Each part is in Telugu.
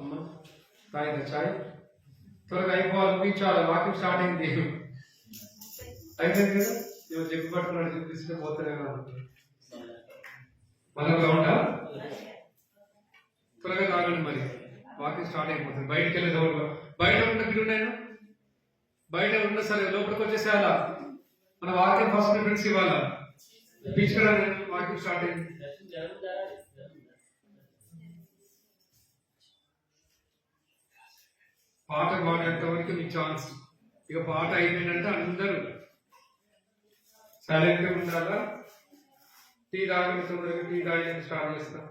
అమ్మ తాగిందా చాయ్? త్వరగా అయిపోవాలి, ముగించాలి, వాకింగ్ స్టార్ట్ అయింది. అయిపోయింది కదా, ఇవాళ చెప్పు పట్టుకున్నాడు, చూపిస్తే పోతూనే మళ్ళీ గ్రౌండా త్వరగా తాగండి, మరి వాకింగ్ స్టార్ట్ అయిపోతుంది. బయటకు వెళ్ళే దౌడు బయట ఉన్న పిలున్నాయి, బయట ఉన్న సరే లోపలికి వచ్చేసేయాలా, మన వాకింగ్ ఫస్ట్ ప్రిఫరెన్స్ ఇవ్వాలా. పిలుచుకోవడానికి వాకింగ్ స్టార్ట్ అయింది. పాట పాడేంత వరకు మీ ఛాన్స్. ఇక పాట అయిపోయిందంటే అందరూ సైలెంట్ గా ఉండాలా. టీ తాగిన తొందరగా టీ తాగడానికి స్టార్ట్ చేస్తా.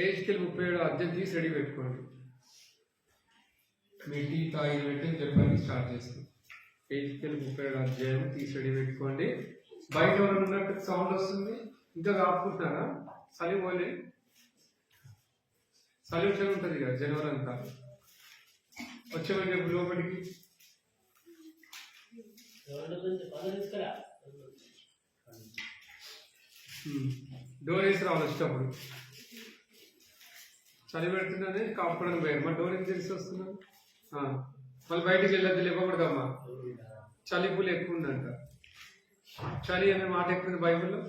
ఏజ్కి 37 అర్జెంట్ తీసి రెడీ పెట్టుకోండి. మీ టీ తాగి పెట్టి చెప్పండి, స్టార్ట్ చేస్తాం. ఏజ్కి 37 అధ్యాయం తీసి రెడీ పెట్టుకోండి. బయట ఉన్నట్టు సౌండ్ వస్తుంది, ఇంకా కాపుకుంటున్నారా? చలి పోలే, చలి వచ్చే ఉంటుంది కదా జనవరి అంతా. వచ్చేవాడి లోపలికి డోర్ వేసి రావాలి. వచ్చేటప్పుడు చలి పెడుతుందని కాపుకోవడానికి పోయారు, మరి డోర్ ఏం తెలిసి వస్తున్నాను. మళ్ళీ బయటకు వెళ్ళద్దు, ఇవ్వకూడదమ్మా, చలి పూలు ఎక్కువ ఉందంట. చలి అనే మాట ఎక్కువ బైబిల్లో.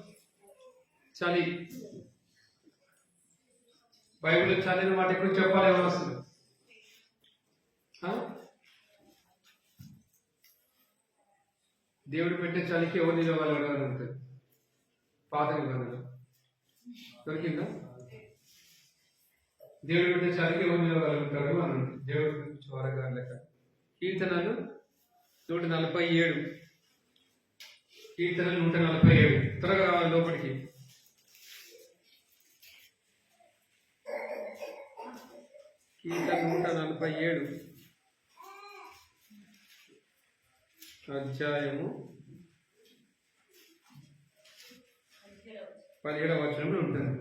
చలి బైబిల్లో చలి అనే మాట ఎక్కువ చెప్పాలి, ఏమో వస్తుంది. దేవుడు పెట్టే చలికి ఎవరు నిలవగలరు అని ఉంటుంది పాత నిబంధన. దొరికిందా? దేవుడు పెట్టే చలికి ఎవరు నిలవగలుగుతారు అని ఉంటుంది దేవుడి గురించి వారగారు లెక్క. కీర్తనలు 147, కీర్తనలు 147. త్వరగా రావాలి లోపలికి. కీర్తన 147 అధ్యాయము 17వ వచనంలో ఉంటుంది.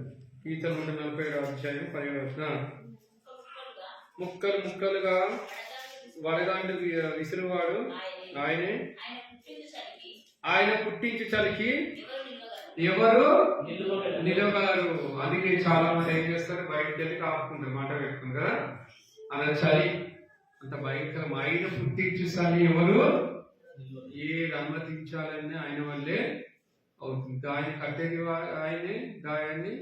కీర్తన 147 అధ్యాయం 17వ వచనం. ముక్కలు ముక్కలుగా వడగాండు విసురువాడు ఆయనే, ఆయన పుట్టించు చలికి ఎవరు నిలవగలరు. అందుకే చాలా మంది ఏం చేస్తారు, బయటకు వెళ్ళి కాపుకుంటారు, మాట పెట్టుకుంది కదా. అలా చలి అంత భయంకరం. ఆయన పుట్టించు చలి ఎవరు ఏది అనుమతించాలని ఆయన వల్లే అవుతుంది. గాయం కట్టేది ఆయనే, గాయాన్ని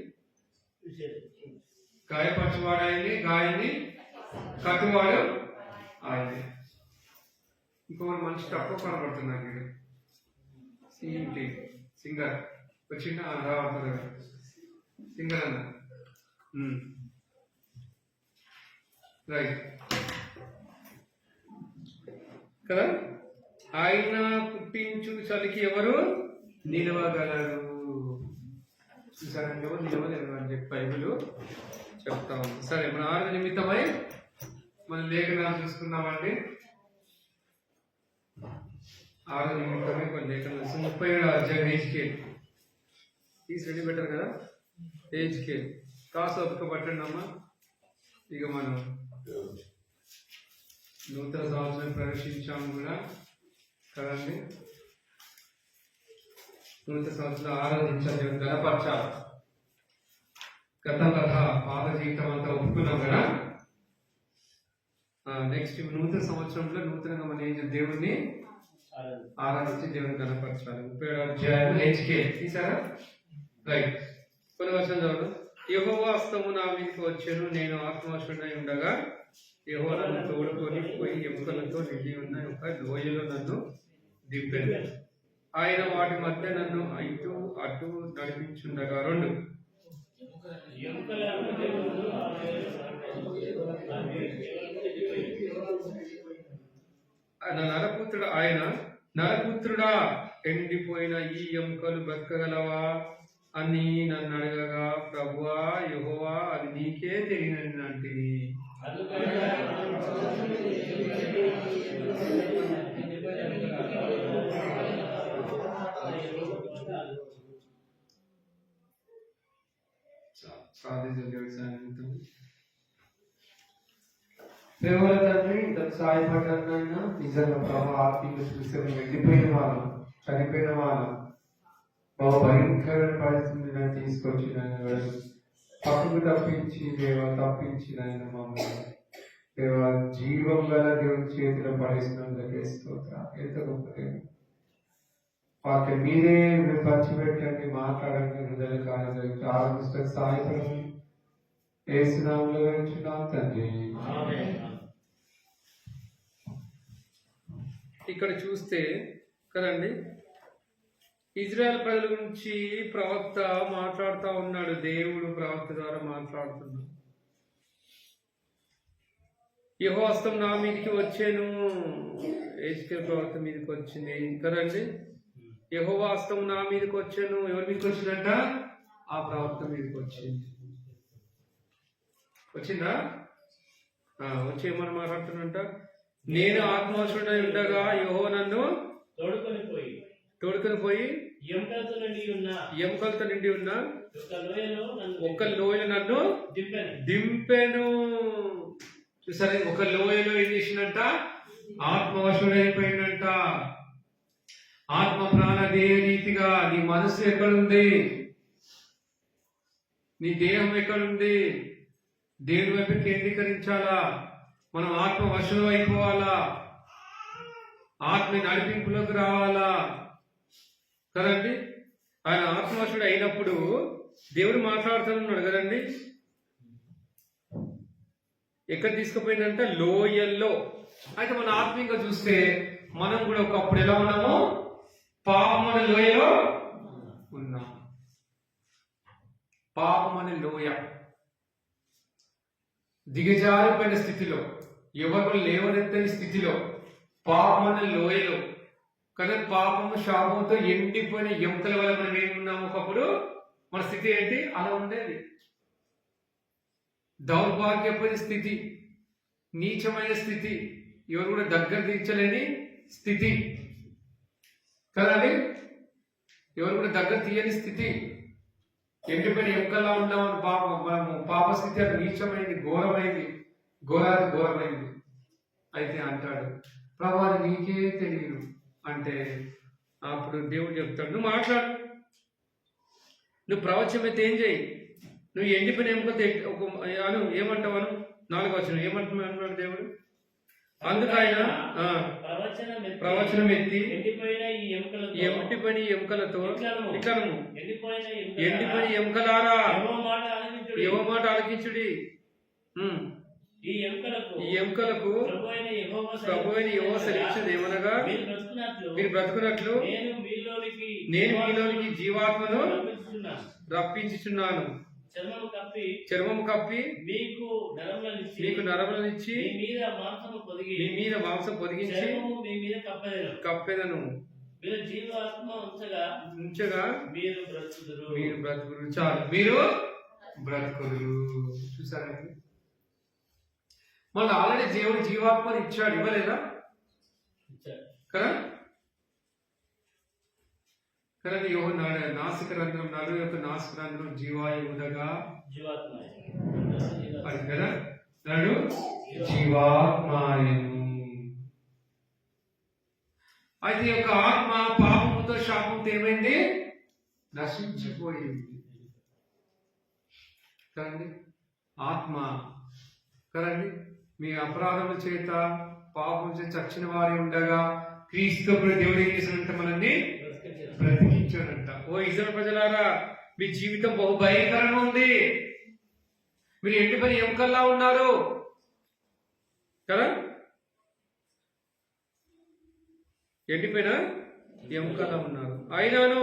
గాయపరచువాడు ఆయనే, గాయాన్ని కట్టువాడు ఆయనే. ఇంకొక మనిషి తక్కువ కనబడుతున్నాడు మీరు. సిఇటి సింగర్ వచ్చిన రావట్లేదు కదా, సింగర్ అన్న. రైట్ కదా. ఆయన పుట్టించు చలికి ఎవరు నిలవగలరు. చూసారంటే ఎవరు నిలవలేరు అని చెప్పి బైబిల్ చెప్తా ఉంది. సరే, మన ఆరోగ్య నిమిత్తమై మన లేఖనాలు చూసుకున్నామండి. ఆరోగ్య నిమిత్తమై కొన్ని లేఖనాలు 37వ అధ్యాయం ఏజ్కేల్ తీసి రెడీ పెట్టారు కదా. ఏజ్కేల్ కాస్త ఒక్క పట్టండి అమ్మా. ఇక మనం నూతన సంవత్సరం ప్రవేశించాము కూడా కదండి. నూతన సంవత్సరం ఆరాధించాలి, గణపరచాలి. గత కథ పాత జీవితం అంతా ఒప్పుకున్నాం కదా. నెక్స్ట్ నూతన సంవత్సరంలో నూతనంగా మనం ఏం దేవుణ్ణి ఆరాధించి దేవుని గణపరచాలి. 37వ అధ్యాయం ఏజ్కేల్ తీసారా? రైట్. కొన్ని వచనం చదువు. యెహోవా హస్తము నా మీదకి వచ్చెను, నేను ఆత్మవశుడై ఉండగా యెహోవా నన్ను తోడుకొని పోయి ఎముకలతో నిండి ఉన్న ఒక లోయలో నన్ను దింపెను. ఆయన వాటి మధ్య నన్ను ఇటు అటు నడిపించుండగా 2 ఆయన నరపుత్రుడా, ఎండిపోయిన ఈ ఎముకలు బ్రతకగలవా అని నన్ను అడగగా, ప్రభువా యెహోవా అది నీకే తెలియనంటిని. దేవుల తండ్రి ఇంతకు సాయపడ్డానైనా నిజంగా ప్రభావ ఆత్మీయ చూసాను. వెళ్ళిపోయిన వాళ్ళం, చనిపోయిన వాళ్ళం, బాబు భయంకరమైన పరిస్థితిని తీసుకొచ్చి పక్కకు తప్పించి తప్పించి నాయన మమ్మల్ని జీవం గల దేవుని చేతిలో పడేసినందుకే స్తోత్రం. ఎంత గొప్ప దేవుడు. వాటి మీరే పంచిపెట్టండి, మాట్లాడండి, హృదయ కార్యాలు ఆరంభిస్తే సాయపడండి. ఏసునామములో వేడుచున్నాం తండ్రి. ఇక్కడ చూస్తే కదండి, ఇజ్రాయెల్ ప్రజల గురించి ప్రవక్త మాట్లాడుతూ ఉన్నాడు. దేవుడు ప్రవక్త ద్వారా మాట్లాడుతున్నాడు. యెహోవా హస్తం నా మీదకి వచ్చాను, హెజ్కేలు ప్రవక్త మీదకి వచ్చింది కదండి. యెహోవా హస్తం నా మీదకి వచ్చాను, ఎవరి మీదకి వచ్చిందంట? ఆ ప్రవక్త మీదకి వచ్చింది. వచ్చిందా? వచ్చి ఏమని మాట్లాడుతున్నంట? నేను ఆత్మవశుడై ఉండగా యెహోవా నన్ను తోడుకొని పోయి ఎముకలతో నిండి ఉన్న ఒక లోయలో నన్ను దింపెను. చూసారా, ఒక లోయలో ఏం చేసిందంట? ఆత్మవశుడైపోయిందంట. ఆత్మ ప్రాణ దేహ రీతిగా నీ మనసు ఎక్కడుంది? నీ దేహం ఎక్కడుంది? దేవుని వైపు కేంద్రీకరించాలా? మనం ఆత్మ వశులు అయిపోవాలా? ఆత్మ నడిపింపులోకి రావాలా కదండి. ఆయన ఆత్మవశుడు అయినప్పుడు దేవుడు మాట్లాడుతున్నాడు కదండి. ఎక్కడ తీసుకుపోయిందంట? లోయల్లో. అయితే మన ఆత్మీయంగా చూస్తే మనం కూడా ఒకప్పుడు ఎలా ఉన్నాము? పాపం అనే లోయలో ఉన్నాం. పాపం అనే లోయ, దిగజారిపోయిన స్థితిలో, ఎవరు లేవనెత్తని స్థితిలో, పాపం అనే లోయలో కదా, పాపము శాపంతో ఎండిపోయిన ఎముకల వల్ల మనం ఏమున్నాము? ఒకప్పుడు మన స్థితి ఏంటి? అలా ఉండేది. దౌర్భాగ్యమైన స్థితి, నీచమైన స్థితి, ఎవరు కూడా దగ్గర తీర్చలేని స్థితి కదండి. ఎవరు కూడా దగ్గర తీయని స్థితి, ఎండిపోయిన ఎముకల్లా ఉన్నామని మనము పాప స్థితి. అది నీచమైంది, ఘోరమైంది, ఘోరమైంది. అయితే అంటాడు, ప్రభు అది నీకే తెలియదు అంటే అప్పుడు దేవుడు చెప్తాడు, నువ్వు మాట్లాడు, నువ్వు ప్రవచనం అయితే ఏం చేయి, నువ్వు ఎండిపోయిన ఎముకతో అను ఏమంటావు? 4వ వచనం ఏమంటున్నాడు దేవుడు? అందుకు ఆయన ప్రవచనం ఎత్తి ఎండిపోయిన ఎముకలతో ఇట్లనము, ఎండిపోయిన ఎముకలారా యెహోవా మాట ఆలకించుడి. ఈ ఎముకలకు ప్రభువైన యెహోవా సెలవిచ్చేది ఏమనగా, మీరు బ్రతుకున్నట్లు నేను మీలోనికి జీవాత్మను రప్పించుచున్నాను. చర్మము కప్పి మీకు నరములనిచ్చి మీ మీద మాంసం పొదిగించి కప్పెదను. ఉంచగా మీరు బ్రతుకురు. చాలు, మీరు బ్రతుకురు. చూసారండి, మళ్ళీ ఆల్రెడీ దేవుడు జీవాత్మని ఇచ్చాడు, ఇవ్వలేదా? కదా కదండి. నాసిక రంధ్రం, నడు యొక్క నాసిక రంధ్రం జీవాయు ఉండగా అది కదా, నడు జీవాత్మాయను. అయితే యొక్క ఆత్మ పాపముతో శాపంతో ఏమైంది? నశించిపోయింది కదండి. ఆత్మ కదండి, మీ అపరాధముల చేత పాపం చేత చచ్చిన వారి ఉండగా క్రీస్తు దేవుడు ఏం చేసినంత మనల్ని బ్రతికించాడంట. ఓ ఇజ్రాయేలు ప్రజలారా, మీ జీవితం బహు భయంకరంగా ఉంది. మీరు ఎండిపోయిన ఎముకల్లా ఉన్నారు కదా, ఎండిపోయిన ఎముకల్లా ఉన్నారు. అయినాను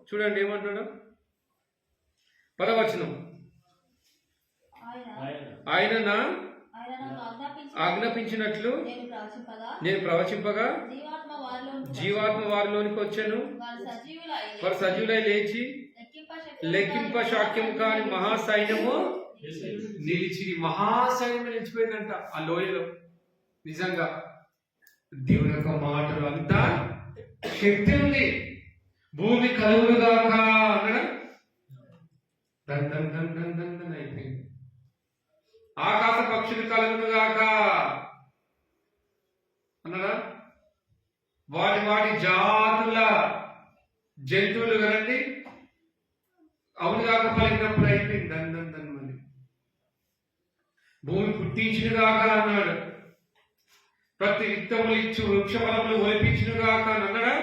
చూడండి ఏమంటున్నాడు? 10వ వచనం, ఆయన ఆజ్ఞాపించినట్లు నేను ప్రవచింపగా జీవాత్మ వారిలోనికి వచ్చాను. వారు సజీవులై లేచి లెక్కింప శాక్యం కాని మహాసైన్యము నిలిచి. మహాసైన్యం నిలిచిపోయిందంట ఆ లోయలో. నిజంగా దేవుని యొక్క మాటలు అంతా శక్తి ఉంది. భూమి కలుగుగాక అనడం దన్ దన్ దన్ దన్ దన్ దన్ అయిపోయింది. ఆకాశ పక్షులు కలుగుగాక అన్నారా? వాటి వాటి జాతుల జంతువులు కదండి అవును కాక పలికినప్పుడు అయిపోయింది. దన్ దన్ దన్ మళ్ళీ భూమి పుట్టించిన కాక అన్నాడు. ప్రతి విత్తములు ఇచ్చు వృక్ష ఫలములు ఒలిపించిన కాక అన్నాడా?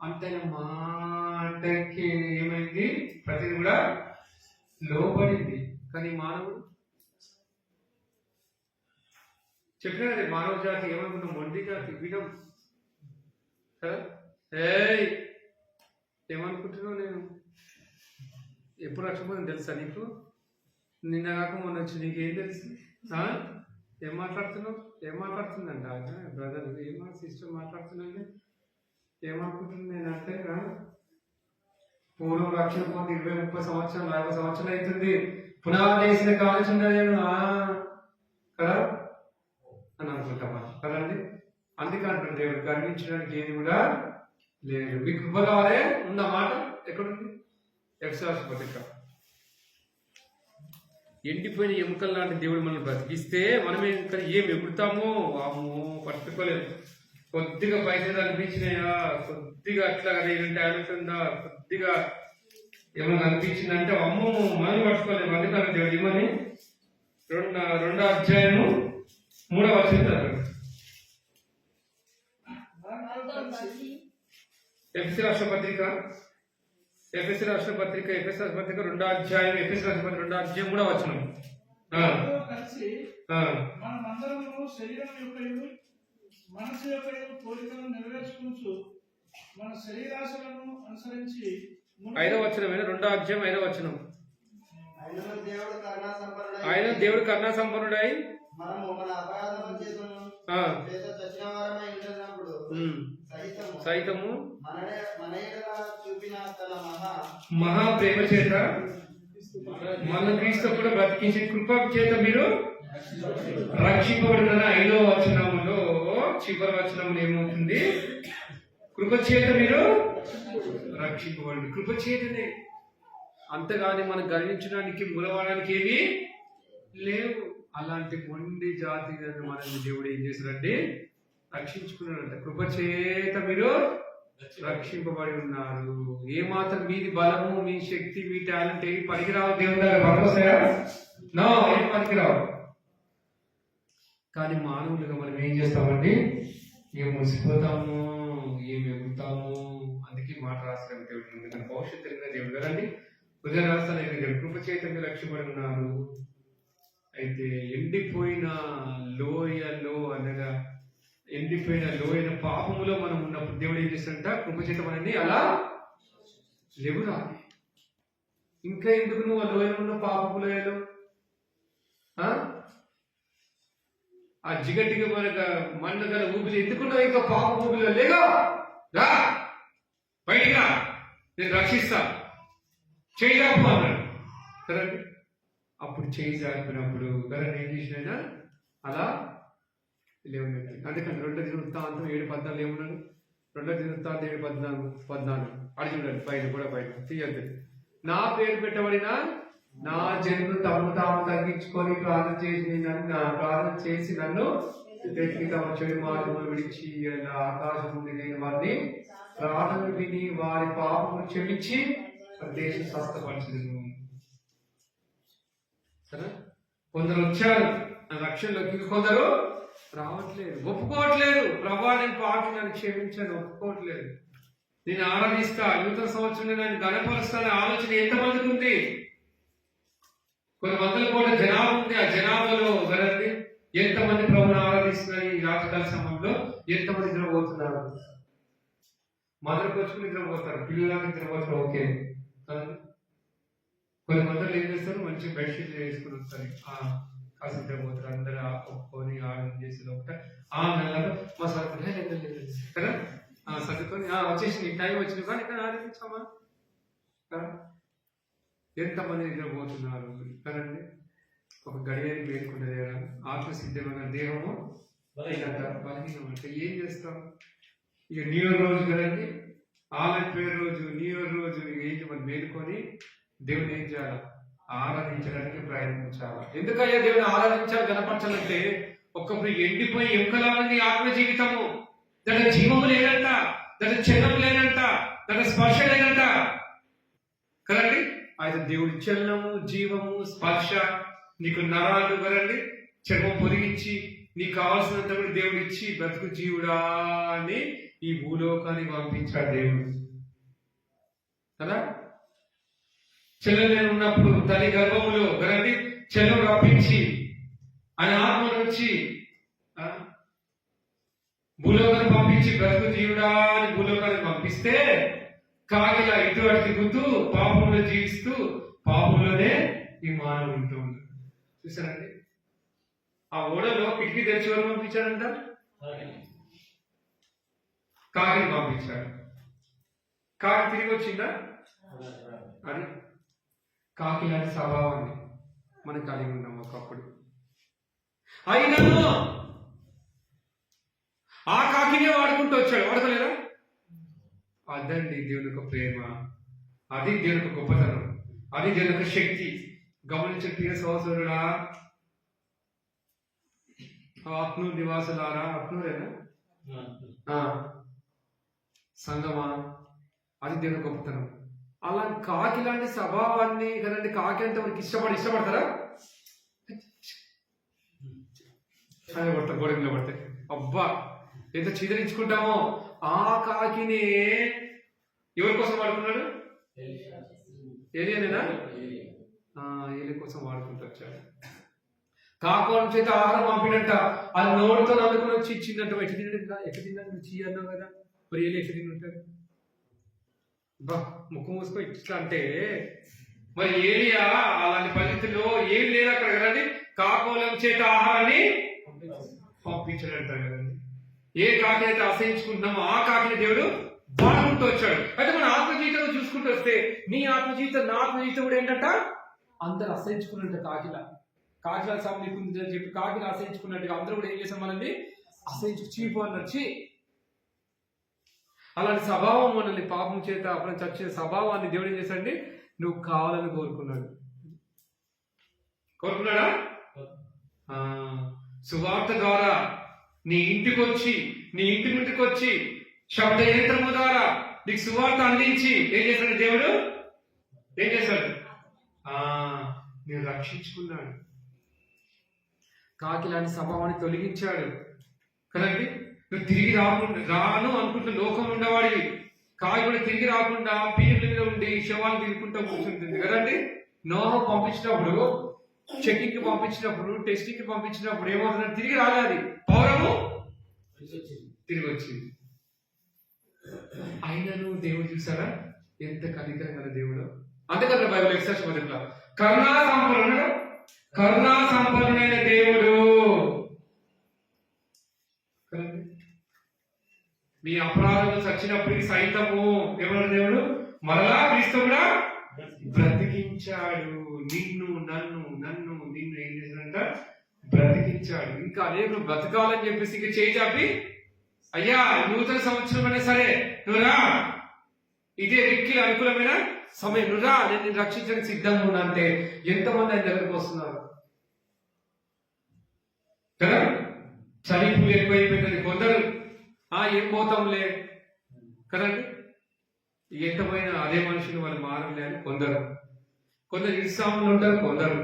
అంతే మాటకి ఏమైంది? ప్రతిది కూడా లోబడింది. కానీ మానవుడు చెప్పినది మానవ జాతి ఏమనుకున్నాం? మొండి జాతి, వినం కదా. ఏమనుకుంటున్నావు? నేను ఎప్పుడు రక్షపోతుంది తెలుసా నీకు? నిన్న కాక మొన్న వచ్చి నీకేం తెలుసు? ఏం మాట్లాడుతున్నావు? ఏం మాట్లాడుతుందంట బ్రదర్, ఏమో సిస్టర్ మాట్లాడుతున్నాను. ఏమనుకుంటుంది నేనంటే పూర్వం రక్షణ పొంది 20-30 సంవత్సరాలు 40 సంవత్సరాలు అవుతుంది. పునాది వేసిన కాలేజ్ ఉందా నేను కదా అని అనుకుంటామా కదండి. అందుకంటారు దేవుడు గర్వించడానికి ఏది కూడా లేదు. మీ కృప కావాలే ఉన్న మాట ఎక్కడుంది? ఎఫెసీయులకు పత్రిక. ఎండిపోయిన ఎముకలు లాంటి దేవుడు మనల్ని బ్రతికిస్తే మనమే ఇంకా ఏం ఎగురుతామో వామో పట్టుకోలేదు. కొద్దిగా పైసలు అనిపించినాయా, కొద్దిగా అట్లా టాలెంట్ ఉందా, కొద్దిగా ఏమైనా అనిపించిందంటే అమ్మో మనం పట్టుకోలేము. అందుకని దేవుడు ఏమని 2వ అధ్యాయము 3వ వచనం ఎఫెసీ రాష్ట్ర పత్రిక 2వ అధ్యాయం ఎఫెసీ రాష్ట్ర పత్రిక 2వ అధ్యాయం 3వ వచనం. మనమందరము శరీరం యొక్క మనసు యొక్క కోరికలను నెరవేర్చుకుంటూ మన శరీరాశలను అనుసరించి 5వ వచనం 2వ అధ్యాయం 5వ వచనం. ఆయన దేవుడు కరుణా సంపన్నుడై సైతము మహా ప్రేమ చేత మన క్రీస్తు కూడా బ్రతికించి కృప చేత మీరు రక్షింపబడిన 5వ వచనములో చివరి వచనంలో ఏమవుతుంది? కృప చేత మీరు రక్షింపబడి. కృప చేతనే. అంతగాని మనం గర్వించడానికి మూలవాడానికి ఏమీ లేవు. అలాంటి మొండి జాతి మనల్ని దేవుడు ఏం చేశాడంటే రక్షించుకున్నాడంట. కృప చేత మీరు రక్షింపబడి ఉన్నారు. ఏమాత్రం మీది బలము, మీ శక్తి, మీ టాలెంట్ ఏమి పనికిరావు. దేవుని దగ్గర పనికొస్తాయా? నో, ఏం పనికిరావు. కానీ మానవులుగా మనం ఏం చేస్తామండి? ఏం ముసిపోతాము, ఏం ఎగురుతాము. అందుకే మాట రాస్తాం దేవుడు. ఎందుకంటే భవిష్యత్తు తెలిగిన దేవుడు కదండి. ఉదయం రాస్తాను దేవుడు కృప చేత మీరు రక్షింపబడి ఉన్నారు. అయితే ఎండిపోయిన లోయలో అనగా ఎండిపోయిన లోయన పాపములో మనం ఉన్నప్పుడు దేవుడు ఏం చేస్తాడంట? కృపచేత మనల్ని అలా లేవురా. ఇంకా ఎందుకు నువ్వు ఆ లోయలో ఉన్న పాపపు లోయలో ఆ జిగటిగా మనకు మన్ను గల ఊపిరి ఎందుకున్నావు? ఇంకా పాప ఊపిలో లేగా రా, బయటికి రా, నేను రక్షిస్తా, చేయి జాపు అన్నాడు కదండి. అప్పుడు చేయి జాపినప్పుడు కదండి ఏం చేసినైనా అలా లేవునండి. అందుకని 2వ దినవృత్తాంతం 7:14 ఏమున్నాడు? 2వ దినవృత్తాంతం 7:14 అడిగి చూడండి. పైన కూడా పైన తీయద్దు. నా పేరు పెట్టబడిన నా జనులు తమను తాము తగ్గించుకొని ప్రార్థన చేసి నన్ను వెతికి తమ చెడు మార్గములు విడిచి ఆకాశం నుండి నేను వారిని ప్రార్థన విని వారి పాపము క్షమించి దేశం స్వస్థపరచను. సరే, కొందరు వచ్చారు రక్షణలోకి, కొందరు రావట్లేదు, ఒప్పుకోవట్లేదు. ప్రభా నేను పాపం నన్ను క్షమించాను, ఒప్పుకోవట్లేదు. నేను ఆరాధిస్తా, నూతన సంవత్సరం నేను గణపరుస్తానే ఆలోచన ఎంతమందికి ఉంది? కొన్ని వందల కోట్ల జనాభా ఉంది. ఆ జనాభాలో కదండి ఎంతమంది ప్రభుని ఆరాధిస్తున్నారు? ఈ రాజకాల సమయంలో ఎంతమంది నిద్రపోతున్నారు? మదర్కి వచ్చుకుని నిద్రపోతారు, పిల్లలకి నిద్రపోతారు. ఓకే, కొన్ని మందులు ఏం చేస్తారు, మంచి బెడ్షీట్లు వేసుకుని వస్తారు, కాసి పోతారు, అందరూ ఒప్పుకొని ఆనందం చేసి లోపల నెలలో మా సరుకులు కదా సర్దుకొని వచ్చేసి టైం వచ్చింది కానీ ఇక్కడ ఆలోచించామా ఎంతమంది నిద్రపోతున్నారు కదండి. ఒక గడియని పేర్కొంటే ఆత్మసిద్ధమైన దేహము బలహీనం అంటే ఏం చేస్తాం. ఇక న్యూ ఇయర్ రోజు కదండి, ఆలయ పేరు రోజు, న్యూ ఇయర్ రోజు ఏంటి మనం మేలుకొని దేవుని ఏం చేయాలి, ఆరాధించడానికి ప్రయత్నించాలి. ఎందుకయ్యా దేవుని ఆరాధించాలి, కనపరచాలంటే ఒక్కప్పుడు ఎండిపోయి ఎముకలాంటి ఆత్మ జీవితము, దాని జీవము లేదంట, దాని చలనం లేదంట, దాని స్పర్శ లేదంట కదండి. అయితే దేవుడి చలనము, జీవము, స్పర్శ, నీకు నరాలు కదండి, చర్మం పొదిగించి నీకు కావాల్సినంత కూడా దేవుడు ఇచ్చి బ్రతుకు జీవుడా అని ఈ భూలోకాన్ని పంపించాడు దేవుడు కదా. చెల్లెలు ఉన్నప్పుడు తల్లి గర్భములో కదండి చెల్లెలు రప్పించి ఆయన ఆత్మ నుంచి భూలోకాన్ని పంపించి బ్రతుకు జీవుడా అని భూలోకాన్ని పంపిస్తే కాగిలా ఇటు అటు తిరుగుతూ పాపంలో జీవిస్తూ పాపంలోనే ఈ మానవుడు ఉంటూ ఉంటాడు. చూసారండి, ఆ ఓడలో కిటికీ తెరిచి ఎవరు పంపించాడంట, కాగిని పంపించాడు. కాకి తిరిగి వచ్చిందా, అది కాకి లాంటి స్వభావాన్ని మనం కలిగి ఉన్నాం ఒకప్పుడు. అయినను ఆ కాకినే వాడుకుంటూ వచ్చాడు, వాడుకోలేదా? అదండి దేవుని యొక్క ప్రేమ, అది దేవుని యొక్క గొప్పతనం, అది దేవుని యొక్క శక్తి. గమనించే ప్రియ సహోదరుడా, ఆత్మూరు నివాసులారా, ఆత్మూరేనా సంగమా, అది దేవుని గొప్పతనం. అలా కాకి లాంటి స్వభావాన్ని కదండి, కాకి అంటే మనకి ఇష్టపడతారా? అదే పడతారు, గోడ మీద పడతాయి, అబ్బా ఎంత చీదరించుకుంటామో. ఆ కాకిని ఎవరి కోసం వాడుకున్నాడు, ఏలియనేనా? ఏలి కోసం వాడుకుంటూ వచ్చాడు. కాకోలం చేత ఆహారం పంపినట్ట, అది నోడుతో అందుకుని వచ్చి ఇచ్చిందంట. ఎట్లా తిన్నాడు చీ అన్నావు కదా, మరి ఏలి ఎట్లా తిని ఉంటాడు, బా ముక్కు మూసుకో ఇట్లా అంటే. మరి ఏలియా అలాంటి పరిస్థితుల్లో ఏం లేదు అక్కడ కదండి, కాకోలం చేత ఆహారాన్ని పంపించాడంటారు కదండి. ఏ కాకి అయితే అసహించుకుంటున్నామో ఆ కాకిని దేవుడు వాడుకుంటూ వచ్చాడు. అయితే మన ఆత్మజీవితంలో చూసుకుంటూ వస్తే నీ ఆత్మజీవితం నా ఆత్మజీవితం కూడా ఏంటంట, అందరు అసహించుకున్నట్టు కాకిలా సమీకుంది అని చెప్పి కాకిని అసహించుకున్నట్టుగా అందరూ కూడా ఏం చేసాం, మనల్ని అసహించు చీపు వచ్చి అలాంటి స్వభావం మనల్ని పాపం చేత అప్పుడు చచ్చే స్వభావాన్ని దేవుడు ఏం చేశాడండి, నువ్వు కావాలని కోరుకున్నాడా? సువార్త ద్వారా నీ ఇంటికి వచ్చి శబ్ద యంత్రము ద్వారా నీకు సువార్త అందించి ఏం చేశాడు దేవుడు, ఏం చేశాడు, నేను రక్షించుకున్నాడు. కాకి లాంటి స్వభావాన్ని తొలగించాడు కదండి. నువ్వు తిరిగి రాను అనుకుంటున్న లోకం ఉండేవాడివి, కాకి కూడా తిరిగి రాకుండా పీనుల మీద ఉండి శవాలు తిరుగుకుంటూ కూర్చుంటుంది కదండి. నోహ పంపించినప్పుడు, చెకింగ్ కి పంపించినప్పుడు, టెస్టింగ్ కి పంపించినప్పుడు ఏమవుతుందంటే తిరిగి రాలేదు, పౌరము తిరిగి వచ్చింది. అయినను దేవుడు చూసారా ఎంత కనికరం కదా దేవుడు. అందుకని బైబిల్ ఎక్సెస్ మొదట్లో కరుణా సంపన్నుడైన దేవుడు. మీ అపరాధము చచ్చినప్పటికి సైతము ఎవరు దేవుడు మరలా క్రీస్తు కూడా బ్రతికించాడు. నన్ను ఏం చేశాడంట, బ్రతికించాడు. ఇంకా అనేక బ్రతకాలని చెప్పేసి ఇంకా చేయి చాపి, అయ్యా నూతన సంవత్సరం అయినా సరే నువ్వు రా, ఇదే మిక్కిలి అనుకూలమైన సమయం, నువ్వు రా, నేను నిన్ను రక్షించడానికి సిద్ధంగా ఉన్నా అంటే ఎంతమంది ఆయన దగ్గరకు వస్తున్నారు కదా. చలిపు ఎక్కువైపోయింది, కొందరు ఏం పోతాంలే కదండి, ఎంతమైనా అదే మనుషులు వాళ్ళు మారలే అని కొందరు ఇస్సాములు ఉంటారు, కొందరు.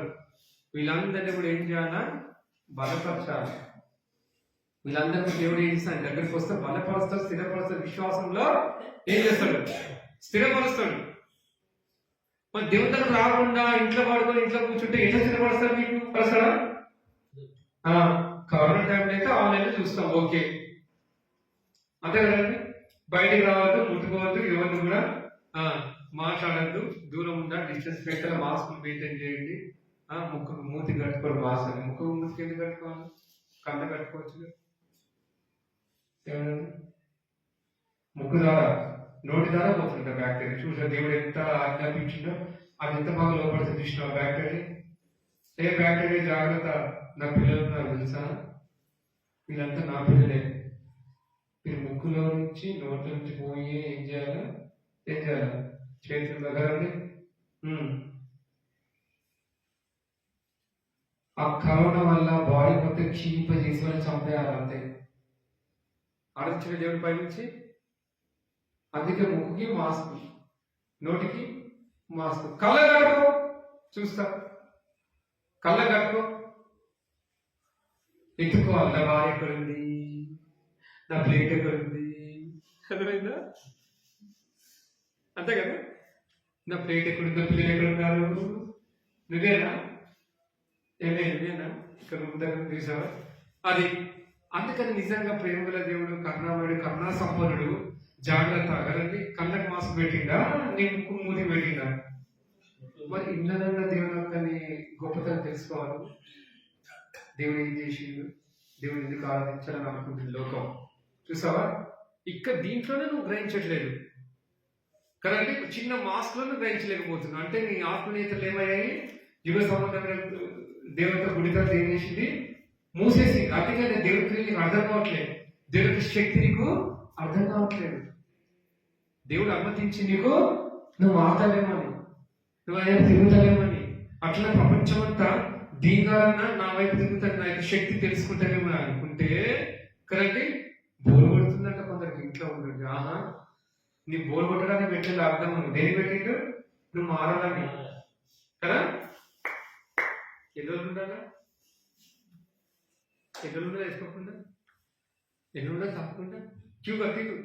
వీళ్ళందరినీ కూడా ఏం చేయాలా, బలపరచాలి. వీళ్ళందరినీ దేవుడు ఏం చేస్తాడు, దగ్గరికి వస్తే బలపరుస్తాడు, స్థిరపరుస్తాడు, విశ్వాసంలో ఏం చేస్తాడు, స్థిరపరుస్తాడు. మరి దేవుని దగ్గర రాకుండా ఇంట్లో పడుకొని ఇంట్లో కూర్చుంటే ఎట్లా స్థిరపరుస్తాడు, మీకు పరుస్తాడా? కరోనా టైంలో అయితే ఆన్లైన్లో చూస్తాం, ఓకే అంతే కదండి. బయటికి రావద్దు, ముట్టుకోవద్దు, ఎవరిని కూడా మాట్లాడద్దు, దూరం ఉందా, డిస్టెన్స్ పెట్టాల, మాస్క్ మెయింటైన్ చేయండి. ముక్కు మూతి కట్టుకోరు, మాస్క్ అని ముక్కు మూతికి ఎందుకు కట్టుకోవాలి, కళ్ళ కట్టుకోవచ్చు. ముక్కు ద్వారా నోటి ద్వారా పోతుంటారు బ్యాక్టీరియా. చూసా దేవుడు ఎంత ఆజ్ఞాపించిందో అది ఎంత బాగా లోపడుతుంది చూసిన బ్యాక్టీరియా. ఏ బ్యాక్టీరియా జాగ్రత్త. నా పిల్లలు నాకు తెలుసా, వీళ్ళంతా నా పిల్లలే. మీరు ముక్కులో నుంచి నోట్ల నుంచి పోయి ఏం చేయాలి, చేతులు దగ్గరండి. ఆ కరోనా వల్ల బాడీ మొత్తం క్షీణింప చేసి వాళ్ళు చంపేయాలి అంతే. ఆలోచించిన దేవుడి పై నుంచి. అందుకే ముక్కుకి మాస్క్, నోటికి మాస్క్. కళ్ళ కట్టుకో, చూస్తా, కళ్ళ కట్టుకో. ఎత్తుకోవాలి, నా భార్య ఎక్కడుంది, నా ప్లేట్ ఎక్కడుంది, అర్థమైందా? అంతే కదా. నా ప్లేట్ ఎక్కడుంది, నా పిల్లలు ఎక్కడున్నారు, నువ్వేనా, నువ్వేనా ఇక్కడ దగ్గర చూసావా అది. అందుకని నిజంగా ప్రేమగల దేవుడు, కరుణామయుడు, కరుణా సంపన్నుడు. జాగ్రత్త కదండి. కళ్ళకి మాస్క్ పెట్టిండా, నీ ముక్కు మూతి పెట్టిండా? మరి ఇళ్ళనన్నా దేవుని గొప్పతనం తెలుసుకోవాలి. దేవుడు ఏం చేసిండు, దేవుడు ఎందుకు ఆరాధించాలని అనుకుంటుంది లోకం. చూసావా, ఇక్కడ దీంట్లోనే నువ్వు గ్రహించట్లేదు కదండి. చిన్న మాస్క్ లో నువ్వు గ్రహించలేకపోతున్నావు. అంటే నీ ఆత్మీయతలు ఏమయ్యాయి, యుగ సంబంధమైన దేవత గుడితో ఏం చేసింది, మూసేసి. అందుకని దేవుడికి నీకు అర్థం కావట్లేదు, దేవుడి శక్తి నీకు అర్థం కావట్లేదు. దేవుడు అనుమతించి నీకు నువ్వు మాట్లాడలేమని, నువ్వు ఆయన తిరుగుతావేమని. అట్లా ప్రపంచం అంతా దీనిగాలన్నా నా వైపు తిరుగుతాను, నా యొక్క శక్తి తెలుసుకుంటానేమో అనుకుంటే కదండి బోరు కొడుతుందంట కొందరికి. ఇంట్లో ఉంటుంది, నీ బోరు కొట్టడానికి పెట్టలేదు అర్థం. దేని పెట్టిండు, నువ్వు మారాలని కదా. ఎన్ని రోజులు ఉండాలా, ఎన్ని రోజులు వేసుకోకుండా, ఎన్ని రోజులు తప్పకుండా క్యూ కట్టిండు.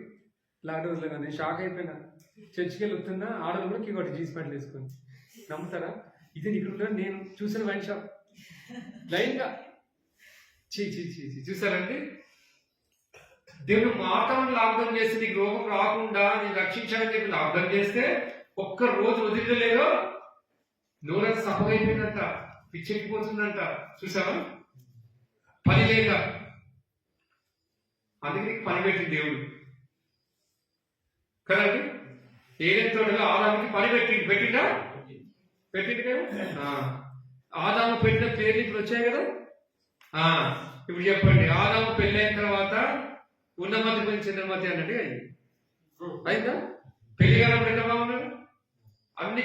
లాక్డౌన్లో కానీ షాక్ అయిపోయినా. చర్చికి వెళ్ళి వస్తున్నా, ఆడలు కూడా క్యూ కట్టి జీన్స్ ప్యాంట్లు వేసుకొని. నమ్ముతారా? ఇది ఇక్కడ నేను చూసిన వైన్ షాప్ లైన్గా చీ చూసారండి. దేవుడు మాటను లాక్డౌన్ చేస్తే నీకు రోగం రాకుండా నేను రక్షించాలని చెప్పి లాక్డౌన్ చేస్తే ఒక్క రోజు వదిలేదో నోరంతా సపగైపోయిందంట, పిచ్చెక్కిపోతుందంట. చూసావా, పని లేక. అందుకే నీకు పని పెట్టింది దేవుడు కదండి. ఏదైతే ఆదాముకి పని పెట్టిందా, పెట్టింది కదా. ఆదాము పెట్టిన పేర్లు ఇప్పుడు వచ్చాయి కదా. ఇప్పుడు చెప్పండి, ఆదాము పెళ్ళైన తర్వాత ఉన్నమతి కొంచెం చంద్రమతి అన్నట్టు అయిందా? పెళ్లి కాలం ఎంత బాగున్నాడు. అన్ని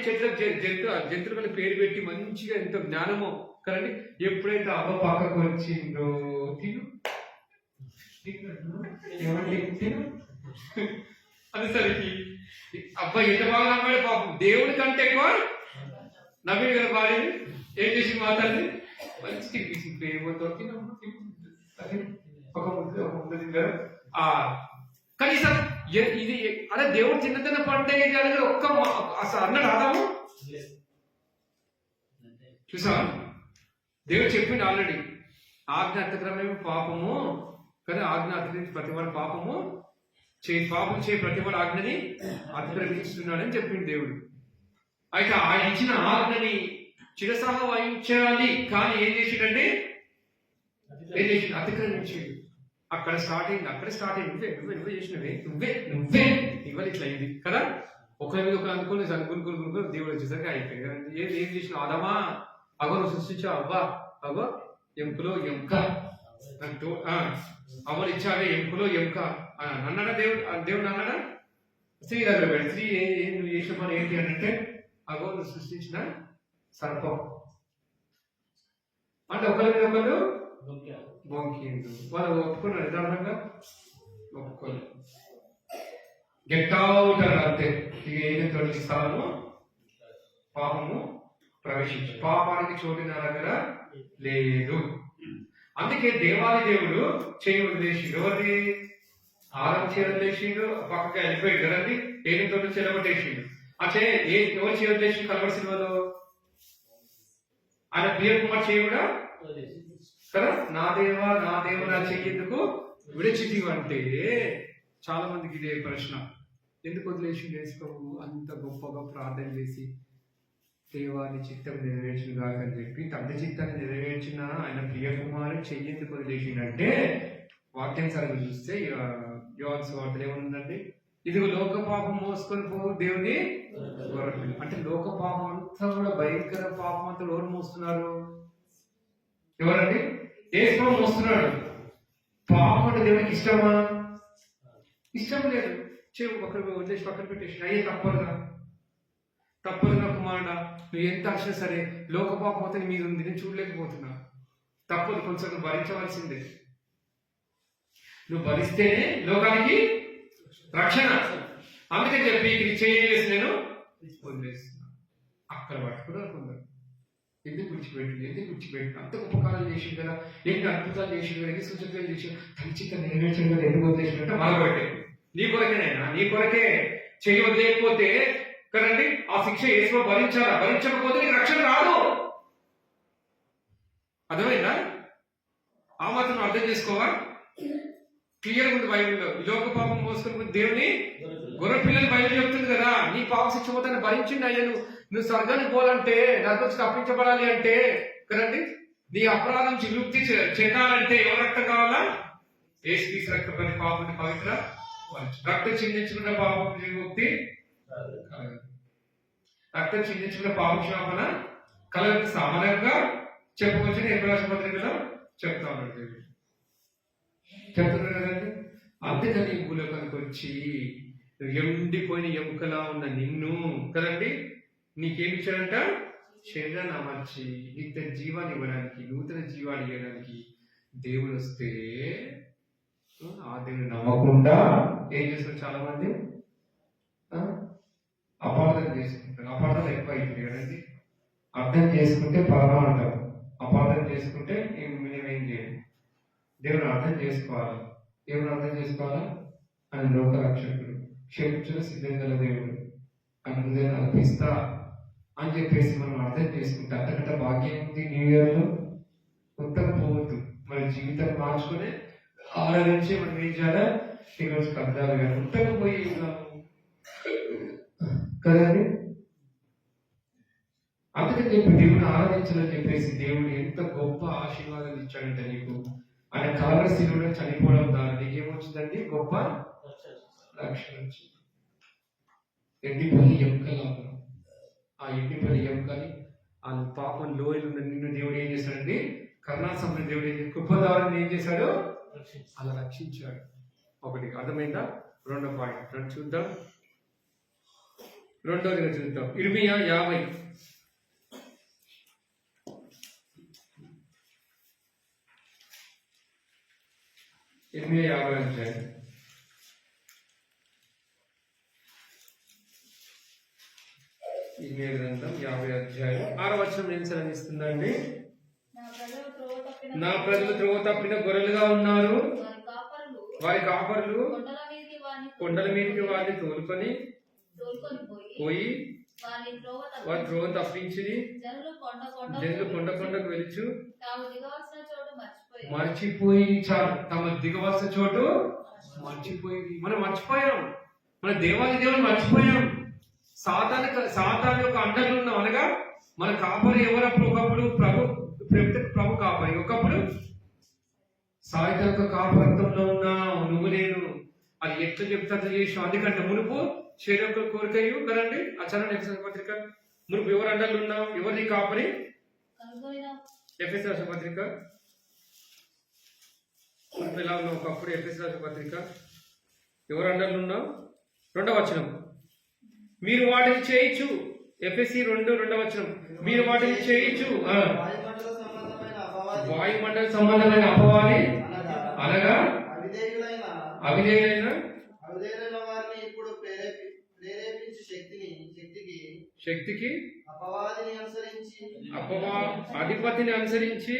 జంతువులకు పేరు పెట్టి మంచిగా ఎంత జ్ఞానమో కదండి. ఎప్పుడైతే అవ్వ పక్కకు వచ్చిందో తిను అనేసరికి అబ్బాయి ఎంత బాగా నమ్మాడు పాపం. దేవుడి కంటే ఎక్కువ నవ్వింది కదా భార్య. ఏం చేసి మాట్లాడి మంచి తినిపించి ప్రేమతో ఒక ముద్ద తిన్నారు. కనీసం ఇది అదే దేవుడు చిన్న పండుగ చేయాలి ఒక్క అసలు అన్నాడు ఆదాము. చూసా, దేవుడు చెప్పిండు ఆల్రెడీ, ఆజ్ఞ అతిక్రమమే పాపము కదా. ఆజ్ఞ అతిక్రమించి ప్రతివాడు పాపం చే ప్రతివాడు ఆజ్ఞని అతిక్రమిస్తున్నాడని చెప్పిండు దేవుడు. అయితే ఆయన ఇచ్చిన ఆజ్ఞని చిరసహ వహించాలి, కానీ ఏం చేసిండంటే అతిక్రమించాడు. అక్కడ స్టార్ట్ అయింది. నువ్వే చేసినవే, నువ్వే ఇవాళ ఇట్లా అయింది కదా. ఒకరి మీద ఒకరు అనుకుని దేవుడు వచ్చేసరికి అయిపోయింది కదా. ఏం చేసిన ఆదామా, అగో సృష్టించా, అవ్వా అగో ఎంపులో ఎంక అంటూ అవ్వలు ఇచ్చావే ఎంపులో ఎంక అన్నాడా దేవుడు అన్నాడా? స్త్రీ దగ్గర పెట్టి స్త్రీ నువ్వు చేసిన పని ఏంటి అని అంటే, అగో నువ్వు సృష్టించిన సర్పం అంటే ఒకరి మీద ఒకరు బొంకిండు. వాళ్ళు ఒప్పుకున్నారు, యథార్థంగా ఒప్పుకోలేదు. గెట్ అవుట్ అన్నారు అంతే. ఇక ఏదైతే స్థలము పాపము ప్రవేశించు, పాపానికి చోటు నా దగ్గర లేదు. అందుకే దేవాది దేవుడు చేయి వదిలేసిండు. ఎవరిది? ఆదాము చేయి వదిలేసిండు, పక్కగా వెళ్ళిపోయాడు కదండి. ఏది తోటి చెలగొట్టేసిండు. ఆ ఎవరు చేయి వదిలేసిండు? కలవరి సినిమాలో ఆయన ప్రియ కుమార్ చేయి కూడా కదా. నా దేవా నా చెయ్యేందుకు విడిచితివి అంటే చాలా మందికి ఇదే ప్రశ్న. ఎందుకు వదిలేసిండు యేసు ప్రభు? అంత గొప్పగా ప్రార్థన చేసి దేవాన్ని చిత్తం నెరవేర్చును కాక అని చెప్పి తండ్రి చిత్తాన్ని నెరవేర్చిన ఆయన ప్రియ కుమారుడు చెయ్యి ఎందుకు వదిలేసిండంటే, వాక్యం సరిగ్గా చూస్తే యోహాను సువార్తలో ఏముందండి? ఇదిగో లోక పాపం మోసుకొని పోవు దేవుని గొర్రెపిల్ల. అంటే లోక పాపం అంతా కూడా భయంకర పాపం అంతా ఎవరు మోస్తున్నారు? ఎవరండి? యేసు ప్రభు మోస్తున్నాడు. పాపం అంటే దేవునికి ఇష్టమా? ఇష్టం లేదు. చెవు పక్కన వదిలేసి పక్కన పెట్టేసి అయ్యే తప్పదుగా కుమారుడా, నువ్వు ఎంత అర్చన సరే లోక పాపం అయితే మీద ఉంది, నేను చూడలేకపోతున్నా. తప్పదు, కొంచెం నువ్వు భరించవలసిందే. నువ్వు భరిస్తేనే లోకానికి రక్షణ. అందుకని చెప్పి ఇది చేసి నేను వదిలేస్తున్నా. అక్కడ పట్టుకుని అనుకున్నాను, ఎందుకు విడిచిపెట్టు అంత ఉపకారాలు చేసి కదా, ఎన్ని అద్భుతాలు చేసి కదా, ఎన్ని సూచనలు చేసి ఖచ్చితంగా నెరవేర్చడం కదా, ఎందుకు వదిలేసినట్టే మన కొరకే, నీ కొరకేనైనా, నీ కొరకే. చేయి వదిలేకపోతే కదండి ఆ శిక్ష యేసు భరించాలా? భరించకపోతే నీకు రక్షణ రాదు. అర్థమైందా? ఆ మాత్రం అర్థం చేసుకోవా? క్లియర్ ఉంది బైబిల్లో. లోక పాపం మోసుకుని దేవుని గొర్రె పిల్లలు బైబిల్ చెప్తుంది కదా, నీ పాప శిక్ష పోతాన్ని భరించింది అయ్యా. నువ్వు స్వర్గానికి పోవాలంటే, నరకం తప్పించబడాలి అంటే కదండి, నీ అపరాధం నుంచి విముక్తి చెందాలంటే ఎవరు రక్తం కావాలా? యేసు రక్తం. పాపని పవిత్ర రక్తం చిందించుకున్న పాప విముక్తి, రక్తం చిందించుకున్న పాప క్షమాపణ కలగదు. సామాన్యంగా చెప్పవచ్చు. ఎబ్రాయ పత్రికలో చెప్తా ఉన్నాడు, చెప్తున్నారు కదండి. అందుకని భూలోకానికి వచ్చి ఎండిపోయిన ఎముకలా ఉన్న నిన్ను కదండి నీకేమిచ్చాడంట? శరీరాన్ని అమర్చి నిత్య జీవాన్ని ఇవ్వడానికి, నూతన జీవాన్ని ఇవ్వడానికి దేవుడు వస్తే ఆ దేవుని నమ్మకుండా ఏం చేస్తారు? చాలా మంది అపార్థం చేసుకుంటారు. అపార్థం ఎక్కువ అయిపోయింది కదండి. అర్థం చేసుకుంటే పరమార్థం, అపార్థం చేసుకుంటే మేమేం చేయాలి? దేవుని అర్థం చేసుకోవాలి. దేవుని అర్థం చేసుకోవాలా? ఆయన లోక రక్షకుడు, క్షమించడం సిద్ధం గల దేవుడు, ఆయన హృదయాన్ని అర్పిస్తా అని చెప్పేసి మనం అర్థం చేసుకుంటే అంతకంటే భాగ్యం ఉంది. న్యూ ఇయర్ లో మొత్తం పోవద్దు, మన జీవితాన్ని మార్చుకుని ఆలోచించి మనం ఏం చేయాలా? ఈరోజు కద్దాలు కానీ మొత్తం పోయి కదండి. అందుకని చెప్పి దేవుని ఆరాధించాలని చెప్పేసి దేవుడు ఎంత గొప్ప ఆశీర్వాదాలు ఇచ్చాడంటే నీకు. ఆయన కాలశిలువలో చనిపోవడం ద్వారా నీకేమొచ్చిందండి? గొప్ప రక్షణ వచ్చింది. ఎండిపల్లి ఎముకలాగా ఆ ఎండిపల్లి ఎముకని ఆ పాపం లోయలు నిన్ను దేవుడు ఏం చేశాడండి? కరుణాసంపన్న దేవుడు కృప ద్వారా ఏం చేశాడు? అలా రక్షించాడు. ఒకటి అర్థమైందా? రెండో పాయింట్ రెండు చూద్దాం. రెండోదిగా చూద్దాం. ఇర్మియా 50 అధ్యాయం. ఇర్మియా గ్రంథం 50 అధ్యాయం 6వ వచనం ఏం సెలవిస్తుందండి? నా ప్రజలు త్రోవ తప్పిన గొర్రెలుగా ఉన్నారు, వారి కాపరులు కొండల మీదకి వారిని తోలుకొని పోయి వారి త్రోవ తప్పించి జనులు కొండ కొండకు వెలుచు మర్చిపోయి చాలు. తమ దిగవలసిన చోటు మర్చిపోయి. మనం మర్చిపోయాం, మన దేవుని మర్చిపోయాం. సాతాను యొక్క అండలు ఉన్నాం. అనగా మన కాపరి ఎవరప్పుడు? ఒకప్పుడు ప్రభు కాపరి, ఒకప్పుడు సాయిత యొక్క కాపరితంలో ఉన్నావు నువ్వు నేను. అది ఎట్లా చెప్తే అట్లా చేసాం. అందుకంటే మునుపు శరీరం కోరికయు కదండి. అచరణ ఎఫెసీయుల పత్రిక మునుపు ఎవరు అండలు ఉన్నావు? ఎవరు నీ కాపరి? ఎఫెసీయుల పత్రిక మునుపు ఎలా ఉన్నావు? ఒకప్పుడు ఎఫెసీయుల పత్రిక ఎవరు అండలు ఉన్నావు? 2వ వచనం, మీరు వాటిని చేయొచ్చు. ఎఫెసీ 2:2 వచనం, మీరు వాటిని చేయొచ్చు. వాయుమండల సంబంధమైన అపవాది అనగా అవిధేయులైన వారిని ఇప్పుడు ప్రేరేపించి శక్తికి అధిపతిని అనుసరించి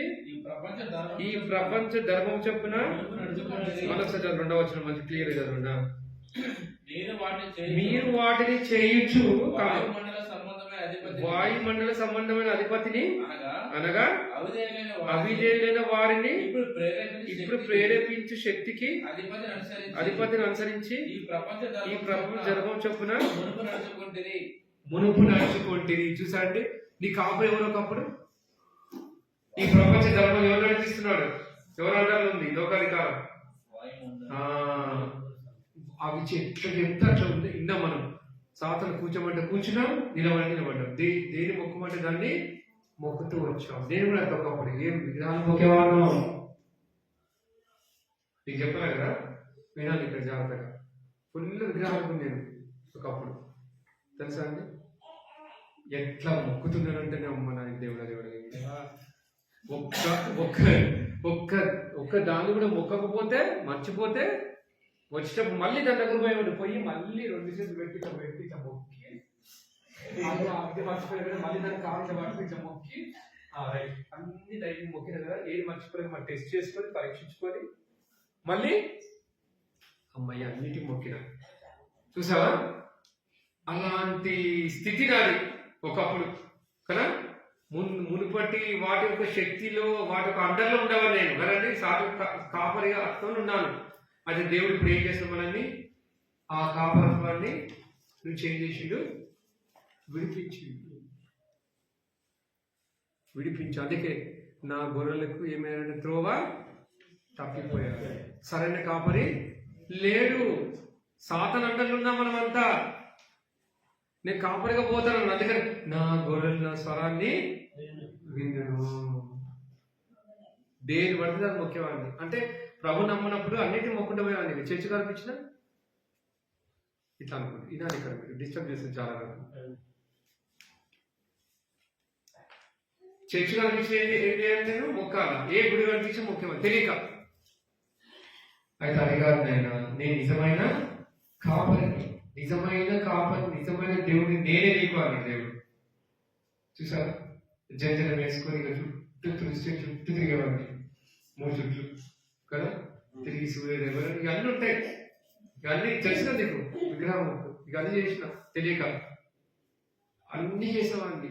ఈ ప్రపంచ ధర్మం చొప్పున మనసు 2వ వచనం మంచి క్లియర్ చదవండి. మీరు వాటిని చేయొచ్చు. వాయుమండల సంబంధమైన అధిపతిని అనగా అనగా అవిధేయులైన అవిధేయులైన వారిని ఇప్పుడు ఇప్పుడు ప్రేరేపించు శక్తికి అధిపతిని అనుసరించి ఈ ప్రపంచ జరగం చొప్పున మునుపు నడుచుకుంటుంది. మునుపు నడుచుకుంటుంది. చూసారండి, నీ కాపురు ఎవరో ఒకప్పుడు ఈ ప్రపంచ ధర్మం ఎవరు నడిపిస్తున్నాడు? ఎవరు అంటారు ఉంది లోకాధికారం. అవి ఎట్లా చెప్తే అట్లా ఉంది. ఇందా మనం సాతను కూర్చోమంటే కూర్చున్నాం, నిలబడి నిలబడ్డాం. దేని మొక్కమంటే దాన్ని మొక్కుతూ వచ్చాం. నేను కూడా ఒకప్పుడు ఏం విగ్రహాలు మొక్కేవాడు నీకు చెప్పలే కదా, వినాలి ఇక్కడ జాగ్రత్తగా. ఫుల్ విగ్రహాలు నేను ఒకప్పుడు తెలుసా అండి. ఎట్లా మొక్కుతున్నానంటేనే అమ్మ నా దేవుడా దేవుడు ఒక్క ఒక్క ఒక్క ఒక్క దాన్ని కూడా మొక్కకపోతే మర్చిపోతే వచ్చేటప్పుడు మళ్ళీ దాని దగ్గర పోయి మళ్ళీ 2 చేతులు పెట్టి ఇట్లా మొక్కి అది మర్చిపోయి మళ్ళీ దాన్ని కావాల్సిన పట్టుకు ఇట్లా మొక్కి రైట్ అన్ని దైవం మొక్కిన కదా, ఏది మర్చిపోయి మనం టెస్ట్ చేసుకొని పరీక్షించుకొని మళ్ళీ అమ్మాయి అన్నిటికి మొక్కిన. చూసావా, అలాంటి స్థితి నాది ఒకప్పుడు కదా. మునుపటి వాటి యొక్క శక్తిలో వాటి యొక్క అండర్లో ఉండేవాడు నేను కదండి. కాపరిగా అర్థం ఉన్నాను. అది దేవుడు ఇప్పుడు ఏం చేస్తాం మనల్ని ఆ కాపరత్వాన్ని నువ్వు చేంజ్ చేసిండు, విడిపించు. అందుకే నా గొర్రెలకు ఏమైనా త్రోవ తప్పిపోయారు, సరైన కాపరి లేడు. సాతాను అండర్లో ఉన్నాం మనమంతా. నేను కాపరిగా పోతాను, అందుకని నా గొర్రెలు నా స్వరాన్ని విందును. దేని పడితే అది మొక్కేవాడిని. అంటే ప్రభు నమ్మనప్పుడు అన్నిటిని మొక్కుంటూ పోయేవాడిని. చర్చి కనిపించిన ఇట్లా అనుకుంటు ఇదా ఇక్కడ డిస్టర్బ్ చేస్తుంది చాలా వరకు. చర్చి కనిపించేది ఏం చేయాలి? నేను మొక్కాల. ఏ గుడి కనిపించి మొక్కేవాడిని తెలియక. అయితే అడిగారు నేను నిజమైన కాపరిని, నిజమైన దేవుడిని నేనే నీకు అన్నాడు దేవుడు. చూసారా, జంజన వేసుకొని చుట్టూ తిరిగేవాడిని 3 చుట్లు కదా, తిరిగి సూర్యోదయం ఇవన్నీ ఉంటాయి. ఇవన్నీ తెలిసిన నీకు విగ్రహం ఇవన్నీ చేసిన తెలియక అన్ని చేసేవాడిని.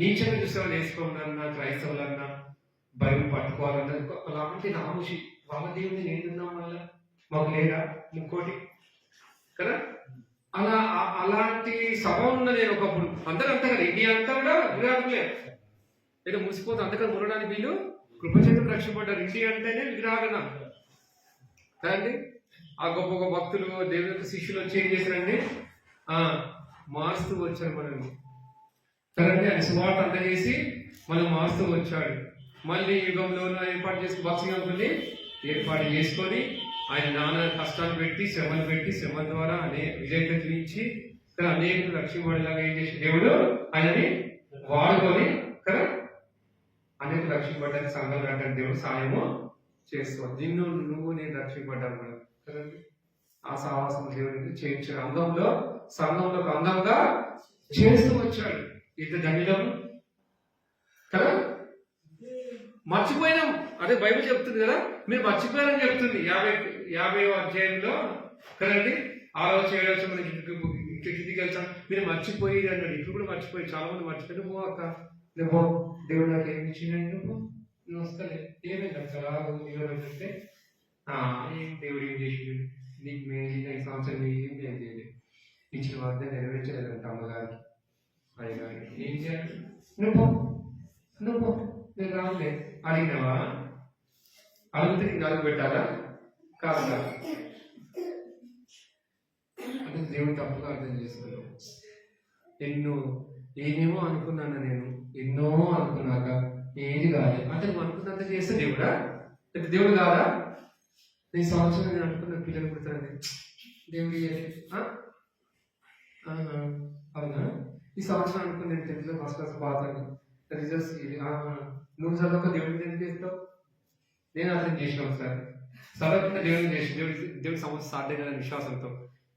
నీచంగా చూసేవాళ్ళు వేసుకోవాలన్నా, క్రైస్తవులన్నా, బైబిల్ పట్టుకోవాలన్నా అలాంటి నామూషి. వాళ్ళ దేవుడిని నేనున్నాం వల్ల మాకు లేదా ఇంకోటి కదా. అలాంటి స్వభావం ఉన్న నేను ఒకప్పుడు. అందరూ అంతా కదా, ఇండియా అంతా కూడా విగ్రహాలే ఏదో ముసిపోతే అంతగా మునడానికి వీళ్ళు కృపచేతులు రక్షపడ్డారు. ఇండియా అంటేనే విగ్రహాలన కదండి. ఆ గొప్ప గొప్ప భక్తులు దేవుని యొక్క శిష్యులు వచ్చి ఏం చేశారండి, మారుస్తూ వచ్చారు మనల్ని కదండి. ఆయన సువార్త అంతా చేసి మనం మారుస్తూ వచ్చాడు. మళ్ళీ యుగంలో ఏర్పాటు చేసి భక్తి ఏర్పాటు చేసుకొని ఆయన నాన్న కష్టాలు పెట్టి శ్రమల ద్వారా విజయంగా చూపించి ఇక్కడ అనేక రక్షింపడేలాగా ఏం చేసి దేవుడు ఆయనని వాడుకొని కదా అనేక రక్షింపడ్డానికి సంఘాలు అంటే దేవుడు సాయము చేస్తాడు. నువ్వు నేను రక్షింపడ్డాను మనం కదండి. ఆ సాహసం దేవుడిని చేయించాడు. సంఘంలో అందంగా చేస్తూ వచ్చాడు. ఇంత ధన్యులం కదా. మర్చిపోయినాం, అదే బైబిల్ చెప్తుంది కదా, మీరు మర్చిపోయారని చెప్తుంది 50వ అధ్యాయంలో కదండి. 6వ 7వ మనకి ఇంటికి వెళ్తాం. మీరు మర్చిపోయి అన్నాడు. ఇప్పుడు కూడా మర్చిపోయి చాలా మంది మర్చిపోయి నువ్వు అక్క నువ్వు దేవుడు నాకు ఏమి ఇచ్చినాడు, నువ్వు వస్తలే ఏమైంది అక్క అంటే ఏం దేవుడు ఏం చేసిండు నీకు మేము ఈ సంవత్సరం ఏం చేయలేదు, ఇచ్చిన వార్త నెరవేర్చలేదంట అమ్మగారికి అయ్యగారికి. ఏం చేయాలి? నువ్వు నేను రావులే అడిగినావా? అడిగితే నీకు అడుగు పెట్టాలా కాదా? అంటే దేవుడు తప్పుగా అర్థం చేసుకున్నావు. ఏమేమో అనుకున్నాను నేను, ఎన్నో అనుకున్నాక ఏది కాదు అంటే నువ్వు అనుకున్నంత చేస్తే దేవుడా? అంటే దేవుడు కాదా? నీ సంవత్సరం నేను అనుకున్న పిల్లలు పుడతారని దేవుడు అవునా? ఈ సంవత్సరం అనుకుని నేను 10th లో ఫస్ట్ క్లాస్ పాతాను రిజల్ట్స్ నువ్వు చదవక దేవుడిని ఎందుకు చేస్తావు? నేను అర్థం చేసిన ఒకసారి చదవకుండా దేవుడి సంవత్సరం స్టార్ట్ అయిన విశ్వాసంతో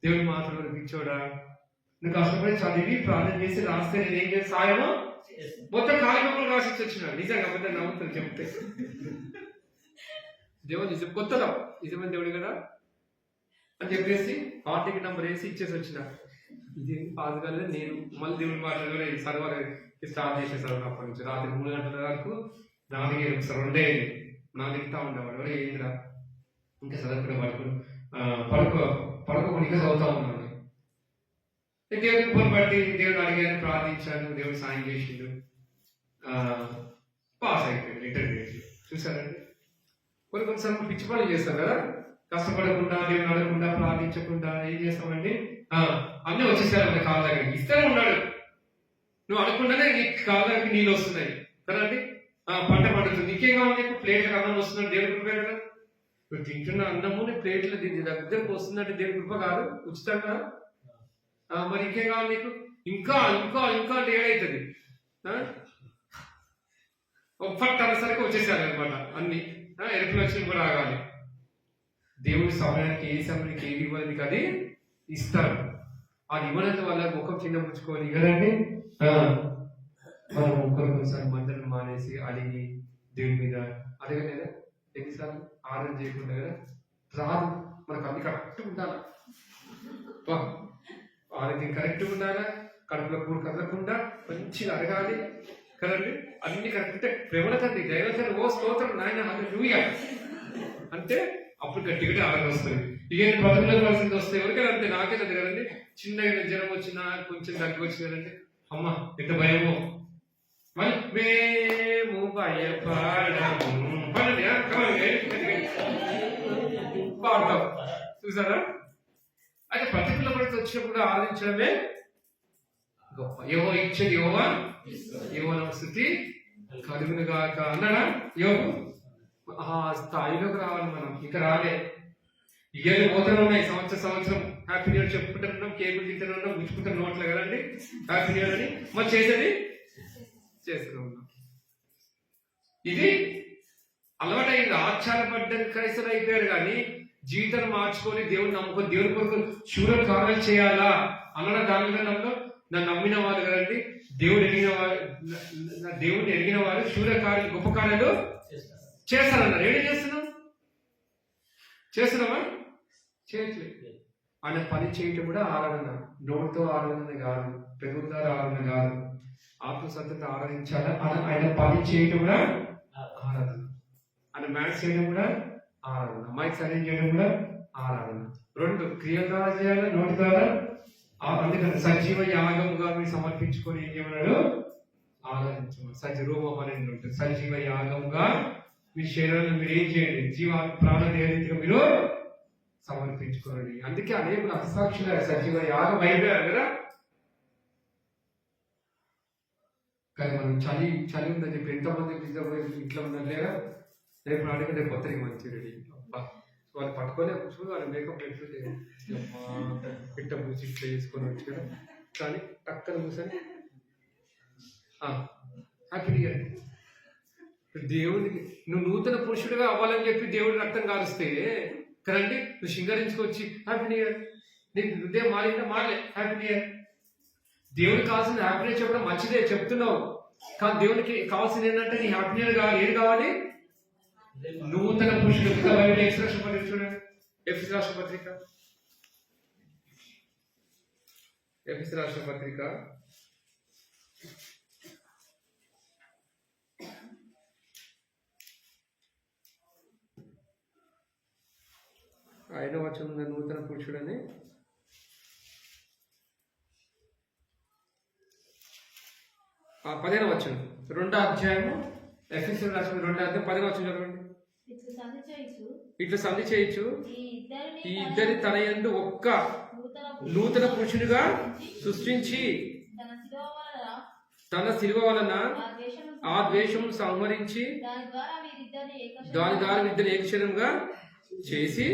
దేవుడి మాటలు పిచ్చోడా నువ్వు కష్టపడి చదివి ప్రార్థన చేసి రాస్తే నేను ఏం చేసి సాయమో మొత్తం కార్యక్రమాలు రాసి వచ్చినాడు. నిజంగా అబద్ధం నమ్ముతాను చెప్తే దేవుడు నిజం కొత్తలో నిజమైన దేవుడు కదా అని చెప్పేసి హాల్ టికెట్ నెంబర్ వేసి ఇచ్చేసి వచ్చిన ఇది పాతకాలంలో నేను మళ్ళీ దేవుడి మాటలు కూడా సర్వర్ స్టార్ట్ చేసేసారు. అప్పటి నుంచి రాత్రి 3 గంటల వరకు నాలుగే ఒకసారి 2 నా తింటా ఉండేవాడు. ఎవరు ఏందిరా ఇంకా చదువుకునే పడుకోకుండా ఇంకా చదువుతా ఉన్నాను. దేవుడి కృపను బట్టి దేవుడు అడిగాను, ప్రార్థించాను, దేవుడు సాయం చేసిండు, పాస్ అయిపోయింది ఇంటర్మీడియట్. చూసారండి, కొన్నిసార్లు పిచ్చి పనులు చేస్తాం కదా, కష్టపడకుండా దేవుడు అడగకుండా ప్రార్థించకుండా ఏం చేస్తామండి, అన్నీ వచ్చేసారు మన కాళ్ళ దగ్గర ఇస్తూనే ఉన్నాడు. నువ్వు అడగకుండానే నీ కాళ్ళ దగ్గరికి నీళ్ళు వస్తున్నాయి కదండి, పంట పండుతుంది. నీకేం కావాలి, నీకు ప్లేట్లకు అన్నం వస్తున్నాడు, దేవుడి కృపే కదా. నువ్వు తింటున్న అన్నము నీ ప్లేట్లు దీని దగ్గరకు వస్తుందంటే దేవుడి కృప కాదు, ఉచితంగా. మరి ఇంకేం కావాలి నీకు, ఇంకా ఇంకా ఇంకా అంటే ఏడవుతుంది. ఒక్కటి అనేసరికి వచ్చేసారు అనమాట అన్ని ఎరుపులు వచ్చి కూడా ఆగాలి. దేవుడి సమయానికి ఏ సమయానికి ఏది ఇవ్వాలి అది ఇస్తారు. అది ఇవ్వనంత వల్ల ముఖం చిన్న పుచ్చుకోవాలి కదండి. మనం ఒక్కరికొకసారి మందరం మానేసి అడిగి దేవుడి మీద అడగలేదా, ఎన్నిసార్లు ఆరాధన చేయకుండా కదా రాదు. మనకు అన్ని కరెక్ట్గా ఉండాలా, ఆరోగ్యం కరెక్ట్గా ఉండాలా, కడుపులో కూడు కదలకుండా మంచిగా అడగాలి కదండి. అన్ని కరెక్ట్ ప్రేమలకండి దైవతను ఓ స్తోత్రం నాయన హల్లెలూయా అంటే అప్పుడు గట్టిగా ఆరాధన వస్తుంది. ఇక బతుకులో కలిసింది వస్తే ఎవరికైనా అంతే, నాకే కదా కదండి. చిన్నగా జ్వరం వచ్చినా కొంచెం దగ్గర వచ్చిందంటే అమ్మ ఎంత భయమో, మరి మేము భయపడము పాడతాం. చూసారా, అయితే ప్రతికూల పరిస్థితి వచ్చినప్పుడు ఆరాధించడమే గొప్ప. యెహోవా ఇచ్చేది యెహోవా స్తుతి కలుగును గాక అన్నాడా యోగు. ఆ స్థాయిలోకి రావాలి మనం, ఇంకా రాలే. ఇయర్లు పోతూనే ఉన్నాయి, సంవత్సరం హ్యాపీ న్యూ ఇయర్ చెప్పుకుంటున్నాం, కేకులు తింటూనే ఉన్నాం, గుచ్చుకుంటున్న నోట్లు కదండి హ్యాపీ న్యూ ఇయర్ అని. మరి చేసేది చేస్తూనే ఉన్నాం. ఇది అలవాటైంది, ఆచారపడ్డ క్రైస్తవులు అయిపోయారు. కానీ జీవితాన్ని మార్చుకొని దేవుని నమ్ముకొని దేవుని కొరకు శూర కార్యాలు చేయాలా అన్న దాని నన్ను నమ్మిన వాళ్ళు కదండి, దేవుడిని ఎరిగిన వారు శూర కార్యాలు గొప్ప కార్యాలు చేస్తారన్నారు. ఏం చేస్తున్నావా చేయట్లేదు. ఆయన పని చేయటం కూడా ఆరాధన, నోటితో ఆరాధన కాదు, పెరుగుతో ఆరాధన కాదు, ఆత్మసత్యత ఆరాధించాలా. ఆయన పని చేయటం కూడా ఆరాధన, ఆయన మ్యాథ్స్ చేయడం కూడా ఆరాధన, మైక్స్ అరేంజ్ చేయడం కూడా ఆరాధన. 2 క్రియల ద్వారా చేయాలి, నోటి ద్వారా. అందుకని సజీవ యాగముగా మీరు సమర్పించుకొని ఏం చేయమన్నాడు, ఆరాధించమని. సజీవ అనేది ఉంటుంది. సజీవ యాగముగా మీ శరీరాన్ని మీరు ఏం చేయండి, ప్రాణదేహరీతిగా మీరు సమర్పించుకోండి. అందుకే అనేక హస్తాక్షుల సజీవ యాగం అయిపోయారు కదా. కానీ మనం చలి ఉందని చెప్పి ఎంతమంది ఇంట్లో ఉన్నారు లేదా, రేపు నాడుగా రేపు కొత్తకి మంచి రెడీ. వాళ్ళు పట్టుకోలే కూర్చొని వాళ్ళు మేకప్ పెట్టుకుంటే పిట్ట పూసి ఇట్లా చేసుకొని వచ్చు కదా. కానీ టక్కన కూర్చొని హ్యాపీ న్యూ ఇయర్. దేవుడికి నువ్వు నూతన పురుషుడిగా అవ్వాలని చెప్పి దేవుడి రక్తం కాలుస్తే కదండి, నువ్వు సింగరించుకొచ్చి హ్యాపీ న్యూ ఇయర్, నీకు హృదయం మారిందా, మారలే, హ్యాపీ న్యూ ఇయర్. దేవుడికి కావాల్సిన హ్యాపీనెస్ చెప్పడం మంచిదే చెప్తున్నావు, కానీ దేవునికి కావాల్సింది ఏంటంటే నీ హ్యాపీ న్యూ ఇయర్ కావాలి. ఏది కావాలి, నూతన పురుషుడు. ఎఫ్ఎస్ రాష్ట్రపత్రిక చూడండి, ఎఫ్ఎస్ రాష్ట్రపత్రిక 5వ వచనం నూతన పురుషుడని. ఆ 10వ వచనం 2వ అధ్యాయము ఎఫెసీయులకు రాసిన 2వ అధ్యాయం 10వ వచనం చదవండి. ఇట్లా సంధి చేయొచ్చు ఈ ఇద్దరి తన యందు ఒక్క నూతన పురుషునిగా సృష్టించి తన శిలువ వలన ఆ ద్వేషమును సంహరించి దాని ద్వారా ఇద్దరు ఏకశరీరంగా చేసి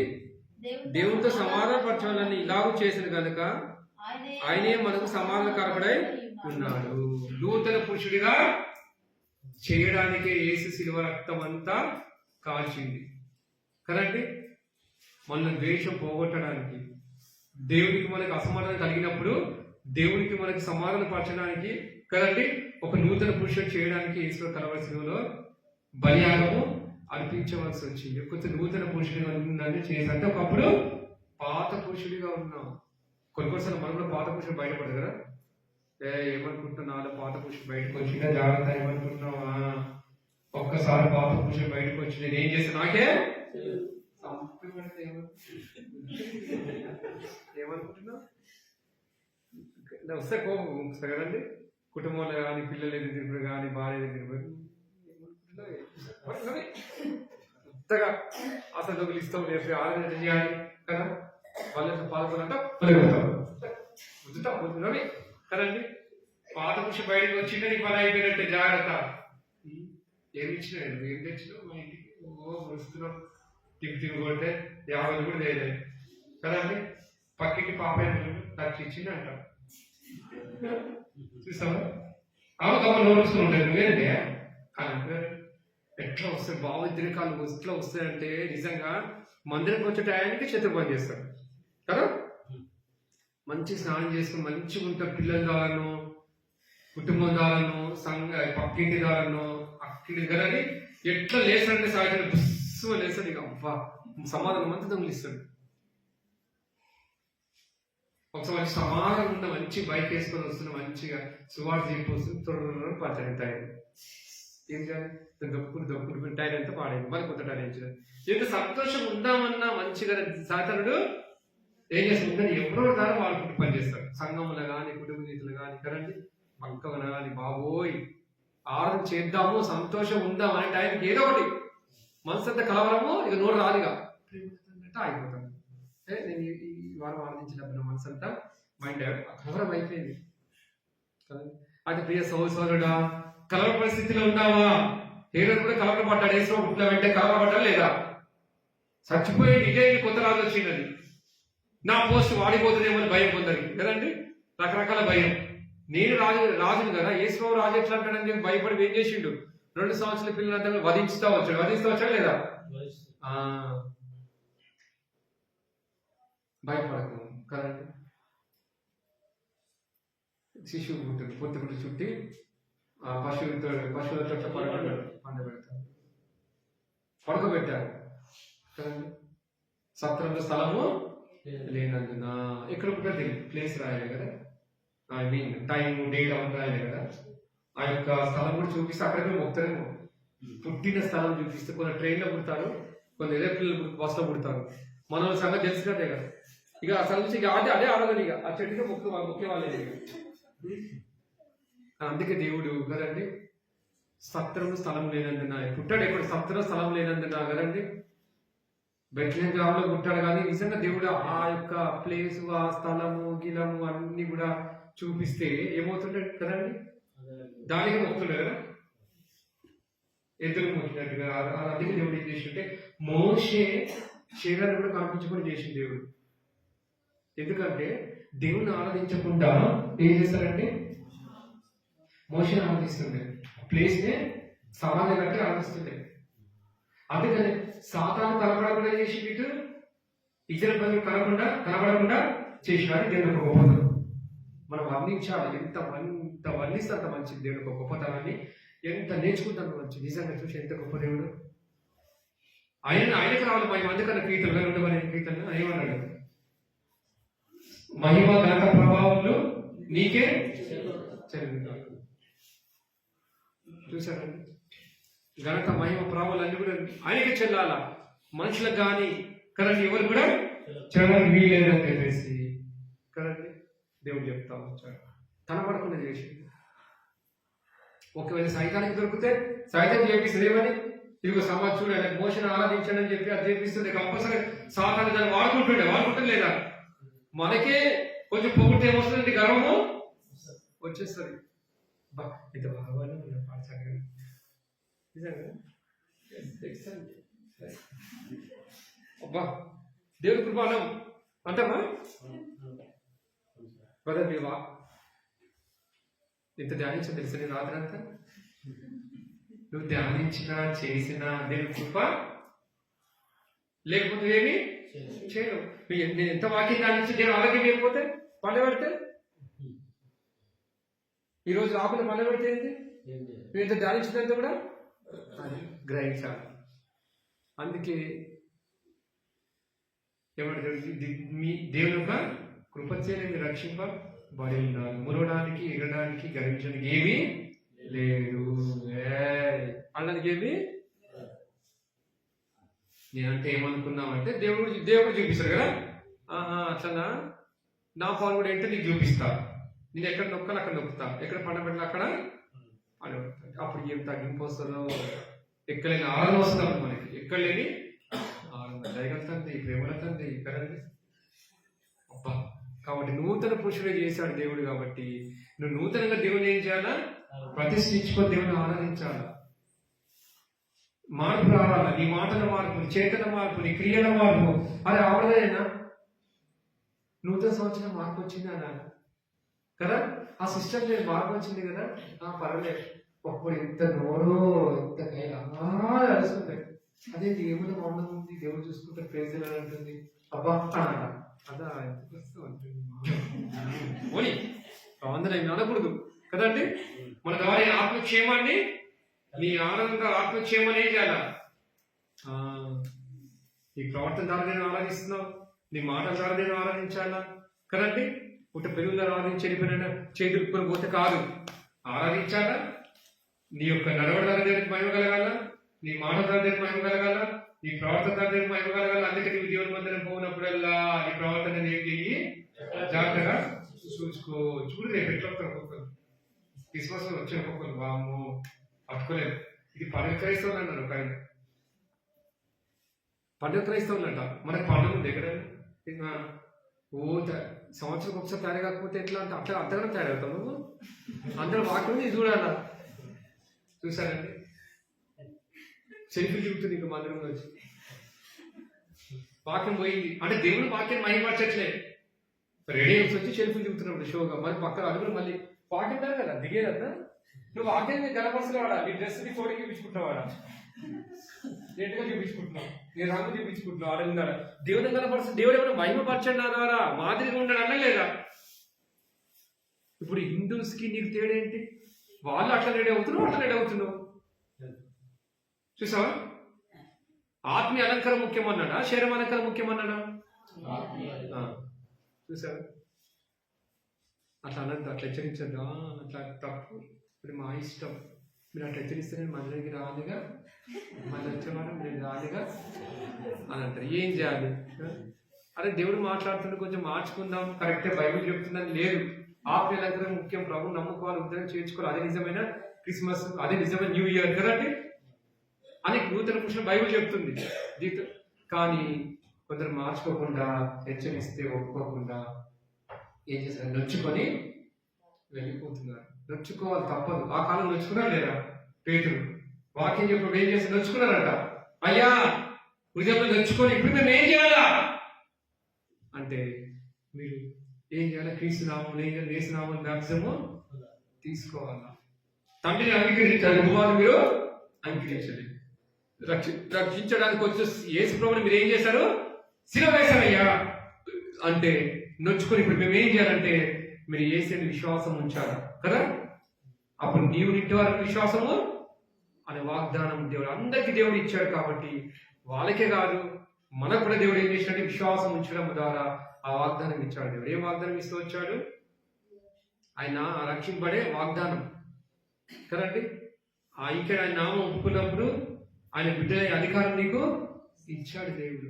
దేవునితో సమాధానపరచాలని ఇలాగూ చేసిన కనుక ఆయనే మనకు సమాధానకారకుడై ఉన్నాడు. నూతన పురుషుడిగా చేయడానికే యేసు శిలువ రక్తం అంతా కాల్చింది కదండి. మన ద్వేషం పోగొట్టడానికి, దేవునికి మనకు అసమాధానం కలిగినప్పుడు దేవునికి మనకి సమాధానం పరచడానికి కదండి ఒక నూతన పురుషుడు చేయడానికి యేసు కలవరి శిలువలో బలియాగము అర్పించవలసి వచ్చింది. కొంచెం నూతన పురుషుడిగా ఉందని చేసి, అంటే ఒకప్పుడు పాత పురుషుడిగా ఉన్నాం, కొన్నిసార్లు మనం కూడా పాత పురుషులు బయటపడదు కదా. ఏమనుకుంటున్నా నాలో పాత పురుషులు బయటకు వచ్చినా జాగ్రత్త, ఏమనుకుంటున్నావా ఒక్కసారి పాత పురుషులు బయటకు వచ్చి నేను ఏం చేస్తాను నాకే ఏమనుకుంటున్నావు వస్తే కోపం వస్తాయి కదండి. కుటుంబంలో కానీ పిల్లలు ఎదురు కానీ భార్య ఎదురు కొత్తగా అసలు డబ్బులు ఇస్తాం రేపు ఆలోచన చేయాలి కదా. వాళ్ళతో పాల్గొనంటే వద్దుతావి కదండి. పాత పురుష బయటకు వచ్చింటే నీ పని అయిపోయినట్టే జాగ్రత్త. ఏమి ఇచ్చినాడు, ఏం తెచ్చినావు మా ఇంటికి? వస్తున్నాం తిరిగి కొడితే 50 కూడా చేయలేదు కదండి. పక్కింటి పాప నాకు ఇచ్చింది అంటాం చూసావా. ఆమె నోరుసుకుని ఉంటుంది నువ్వేంటే ఎట్లా వస్తాయి భావోద్రేకాలు ఎట్లా వస్తాయంటే నిజంగా మందిరంకి వచ్చే టయానికి చేతులు పని చేస్తాడు కదా. మంచి స్నానం చేసుకుని మంచిగా ఉంటారు. పిల్లల ద్వారాను కుటుంబం ద్వారాను పక్కింటి ద్వారాను అక్కడి కదని ఎట్లా లేస్తాడంటే సాయంత్రం బుస్సు లేస్తాడు. ఇక అబ్బా సమాధానం అంతా దొంగిలిస్తాడు. ఒకసారి సమాధానం ఉన్న మంచి బైక్ వేసుకొని వస్తున్న మంచిగా సువార్త చెప్పొస్తుంది త్వరగా పడతాయి. ఏం చేయాలి దొక్కుడు టైర్ అంతా పాడైంది, మరి కొత్త టైర్ వేయించారు. ఎంత సంతోషం ఉందామన్నా మంచిగా సాతనుడు ఏం చేస్తుంది ఎవరో ద్వారా వాళ్ళు కుటుంబ పని చేస్తారు. సంఘములు కానీ కుటుంబ నీతులు కానీ కదండి. పక్కన కానీ బాబోయ్ ఆరాధన చేద్దాము సంతోషం ఉందాం అనే టైంకి ఏదో ఒకటి మనసు అంతా కలవరము ఇక నోరు రాదుగా అంటే ఆగిపోతాను. నేను ఈ వారం ఆరాధించినప్పుడు మనసు అంతా మైండ్ కలవరం అయిపోయింది కదండి. అది ప్రియ సోదరుడా కలవర పరిస్థితిలో ఉన్నావా? హేరోదు కూడా కలవరపడ్డాడు. ఏసో పుట్టిన వెంటనే కలవరపడ్డా లేదా? చచ్చిపోయి నిజానికి కొత్త రాజు వచ్చిందని నా పోస్ట్ వాడిపోతుందేమో అని భయం పొందరికి కదండి. రకరకాల భయం. నేను రాజును కదా, ఏసో రాజు ఎట్లా అంటాడని చెప్పి భయపడి ఏం చేసిండు 2 సంవత్సరాల పిల్లలంతా వధించుతా వచ్చాడు లేదా? భయపడకు కదండి. శిశువు పుట్టింది, పొత్తుకుంటూ చుట్టి పశువులతో పండబెడతారు, పడుకోబెట్టారు కదండి. సత్రంలో స్థలము లేనందున ఎక్కడ పుట్టిన ప్లేస్ రాయాలి కదా, ఐ మీన్ టైం డేట్ అవన్నీ రాయాలి కదా. ఆ యొక్క స్థలం కూడా చూపిస్తే అక్కడికి మొత్తారేమో. పుట్టిన స్థలం చూపిస్తే కొన్ని ట్రైన్లో పుడతారు, కొన్ని ఎయిర్ప్లేన్ బస్సులో పుడతారు. మన సంగతి తెలుసు కదే కదా. ఇక అసలు నుంచి ఇక అదే ఆడదని ఇక ఆ చెట్టుగా ముఖ్య వాళ్ళే. అందుకే దేవుడు కదండి సత్రం స్థలం లేనందున పుట్టాడు. ఎప్పుడు సత్రం స్థలం లేనందున కదండి బెత్లెహేం గ్రామంలో పుట్టాడు. కానీ నిజంగా దేవుడు ఆ యొక్క ప్లేసు ఆ స్థలము గిలము అన్ని కూడా చూపిస్తే ఏమవుతుండే కదండి, దానికి మొక్కుతుండే కదా, ఎదురు మొక్కినట్టుగా. అందుకే దేవుడు ఏం చేసింటే మోషే శరీరాన్ని కూడా కనిపించుకొని చేసింది దేవుడు. ఎందుకంటే దేవుని ఆరాధించకుండా ఏం చేస్తారంటే మోషేని ఆరాధిస్తుండే, ప్లేస్ నే సమాధి కట్టి ఆరాధిస్తుండే. అందుకని సాతాను కనపడకుండా చేసి ఇటు ఇజ్రాయేల్ ప్రజలు కనబడకుండా చేసినారు. దేవుని ఒక గొప్పతనం మనం వర్ణించాలి. ఎంత వర్ణిస్తే అంత మంచిది. దేవుని ఒక గొప్పతనాన్ని ఎంత నేర్చుకుంటాం మంచి. నిజంగా చూసి ఎంత గొప్ప దేవుడు. ఆయనకు రావాలి మహిమ. అందుకన్న కీర్తనగా ఉండమనే కీర్తన ఏమన్నాడు, మహిమ ఘనత ప్రభావాలు నీకే చెల్లిందాలు. చూసారండి, ఘనత మహిమ ప్రభావాలు అన్ని కూడా ఆయనకే చెల్లాలా, మనుషులకు కానీ కదండి ఎవరు కూడా చెల్లడానికి వీలేదని చెప్పేసి కదండి దేవుడు చెప్తా వచ్చాడు. కనపడకుండా చేసింది. ఒకవేళ సైతానికి దొరికితే సైతం చేపిస్తుంది ఏమని, ఇదిగో సమాజం చూడ మోషన్ ఆరాధించండి అని చెప్పి అది చేపిస్తుంది. కంపల్సరీ సాతాన్ని దాన్ని వాడుకుంటుంది లేదా. మనకే కొంచెం పొగుడితే ఏమొస్తుందండి, గర్వము వచ్చేస్తుంది. ఇంత బాగా పాడసాగా నిజంగా అబ్బా దేవుడి కృపాలం అంటామా దేవా. ఇంత ధ్యానించిన తెలుసు నేను రాత్రి అంతా నువ్వు ధ్యానించినా చేసినా దేవుడి కృప లేకపోతే ఏమి చేయను. నేను ఎంత వాక్యం ధ్యానించి నేను ఆరోగ్యం లేకపోతే పళ్ళ పెడితే ఈరోజు ఆకులు పళ్ళ పెడితే ఏంటి, నువ్వు ఎంత ధ్యానించినంత కూడా గ్రహించాలి. అందుకే ఏమంటారు, మీ దేవుని యొక్క కృపచేత మీరు రక్షింపబడి ఉన్నారు. మురవడానికి, ఎగరడానికి, గర్వించడానికి ఏమీ లేదు. అనడానికి ఏమి నేనంటే ఏమనుకున్నామంటే దేవుడు చూపిస్తాడు కదా. అట్లనా నా పాలు కూడా ఏంటో నీకు చూపిస్తా. నేను ఎక్కడ నొక్కాలి అక్కడ నొక్కుతా, ఎక్కడ పండబెట్టాలి అక్కడ పండబెడతా. అప్పుడు ఏం తగ్గింపు వస్తుందో, ఎక్కలేని ఆనందం వస్తుంది మనకి. ఎక్కడ లేని ఆనందం, దయగలుగుతుంది, ప్రేమలుతుంది కదండి. అబ్బా, కాబట్టి నూతన పురుషుడే చేశాడు దేవుడు. కాబట్టి నువ్వు నూతనంగా దేవుని ఏం చేయాలా? ప్రతిష్ఠించుకొని దేవుని ఆరాధించాలా. మార్పు రావాలా. నీ మాటల మార్పు, నీ చేతల మార్పు, నీ క్రియల మార్పు. అది అవడదేనా? నూతన సంవత్సరం మార్పు వచ్చింది అన్నాను కదా. ఆ సిస్టమ్ లేదు, మార్పు వచ్చింది కదా. పర్వాలేదు. అప్పుడు ఎంత నోరో ఎంత కైలా అలుసుకుంటాయి. అదే దేవుడు మౌనం ఉంది, దేవుడు చూసుకుంటారు, ప్రేజ్ అని అంటుంది. అబ్బా అదా ఎంత అంటుంది. ఓని అందరం అనకూడదు కదండి. మన ద్వారా ఆత్మక్షేమాన్ని, నీ ఆనందంగా ఆత్మక్షేమాన్ని ఏం చేయాలా? నీ ప్రవర్తన ద్వారా నేను ఆరాధిస్తున్నావు, నీ మాటల ద్వారా నేను ఆరాధించాలా కదండి. పుట్ట పెరుగుల ఆరాధించి చెడిపోయిన చేతులుకొని పోతే కాదు, ఆరాధించాలా. నీ యొక్క నడవడి ద్వారా నేను మహిమ కలగాల, నీ మాట ద్వారా నేను మహిమ కలగాల, నీ ప్రవర్తన ద్వారా నేను మహిమ కలగాల. అందుకే నీవు దేవుని మందిరం పోయినప్పుడల్లా నీ ప్రవర్తన ఏం చెయ్యి, జాగ్రత్తగా చూసుకో. చూడు రేపు ఎట్లా ఒక్కొక్కరు క్రిస్మస్ వచ్చిన ఒక్కొక్కరు వాము పట్టుకోలేదు. ఇది పండుగ క్రైస్తవులు అన్నారు. ఒక ఆయన పండుగ క్రైస్తవులు అంట. మనకు పండుగ ఉంది ఎక్కడైనా సంవత్సరం ఒకసారి తయారు కాకపోతే ఎట్లా అంటే అట్లా అంతగానో తయారవుతావు నువ్వు. అందరూ వాక్యం చూడాలా. చూసారండి, సెల్ఫీ చూపుతుంది ఇంకా మందిరంలో వచ్చి. వాక్యం పోయింది అంటే దేవుడు వాక్యం మహిమపరచట్లే. రెడీ వచ్చి సెల్ఫీ దిగుతున్నాడు షోగా. మరి పక్కన అడుగులు మళ్ళీ వాక్యం దాని కదా దిగేదన్నా. నువ్వు వాక్యాన్ని గణపరచలేవాడా? నీ డ్రెస్ నీ ఫోటో చూపించుకుంటున్నావాడా? నీట్గా చూపించుకుంటున్నావు, నీ రంగు చూపించుకుంటున్నావు. అడుగున్నాడా దేవుని గణపరచ? దేవుడు ఏమైనా మహిమపరచండి నా ద్వారా మాదిరిగా ఉండడు అన్న లేదా? ఇప్పుడు హిందూస్కి నీకు తేడా ఏంటి? వాళ్ళు అట్లా రెడీ అవుతున్నావు, అట్లా రెడీ అవుతున్నావు. చూసావా? ఆత్మీయ అలంకారం ముఖ్యమన్నాడా, శరీరం అలంకారం ముఖ్యమన్నాడా? చూసావా? అట్లా అనద్దు, అట్లా హెచ్చరించద్దు. అట్లా తప్పు, ఇప్పుడు మా ఇష్టం. మీరు అట్లా హెచ్చరిస్తే నేను మన దగ్గర రాదుగా, మళ్ళీ వచ్చేవాడు మీరు రాదుగా అని అంటారు. ఏం చేయాలి? అదే దేవుడు మాట్లాడుతుంటే కొంచెం మార్చుకుందాం, కరెక్టే బైబిల్ చెప్తుందని లేదు. ఆత్మీయ అలంకారం ముఖ్యం, ప్రభు నమ్ముకోవాలి, ఉద్యోగం చేర్చుకోవాలి. అదే నిజమైన క్రిస్మస్, అదే నిజమైన న్యూ ఇయర్ కదండి అని నూతన పురుషులు బైబిల్ చెప్తుంది. కానీ కొందరు మార్చుకోకుండా, హెచ్చరిస్తే ఒప్పుకోకుండా ఏం చేస్తారు? నొచ్చుకొని వెళ్ళిపోతున్నారు. నొచ్చుకోవాలి, తప్పదు. ఆ కాలం నొచ్చుకున్నారు లేదా? పేతురు వాక్యం చెప్పి ఏం చేసి నొచ్చుకున్నారట. అయ్యా హృదయంలో నొచ్చుకొని ఇప్పుడు మేము ఏం చేయాలా అంటే, మీరు ఏం చేయాలి? క్రీస్తు నామం, యేసు నామం బాప్తిసము తీసుకోవాలా. తండ్రిని అంగీకరించాలి, కుమారుని మీరు అంగీకరించాలి. రక్షించడానికి వచ్చే యేసు ప్రభువుని మీరు ఏం చేశారు? శిలువ వేశారయ్యా అంటే నొచ్చుకొని ఇప్పుడు మేము ఏం చేయాలంటే, మీరు యేసుని విశ్వాసం ఉంచాలి కదా. అప్పుడు నీవు నింటి వారికి విశ్వాసము అనే వాగ్దానం దేవుడు అందరికీ దేవుడు ఇచ్చాడు. కాబట్టి వాళ్ళకే కాదు, మనకు కూడా దేవుడు ఏం చేసినట్టు విశ్వాసం ఉంచడం ద్వారా ఆ వాగ్దానం ఇచ్చాడు. దేవుడు ఏ వాగ్దానం ఇస్తూ వచ్చాడు? ఆయన రక్షింపడే వాగ్దానం కదండి. ఇక్కడ ఆయన నామం ఒప్పుకున్నప్పుడు ఆయన బిడ్డల అధికారం నీకు ఇచ్చాడు దేవుడు.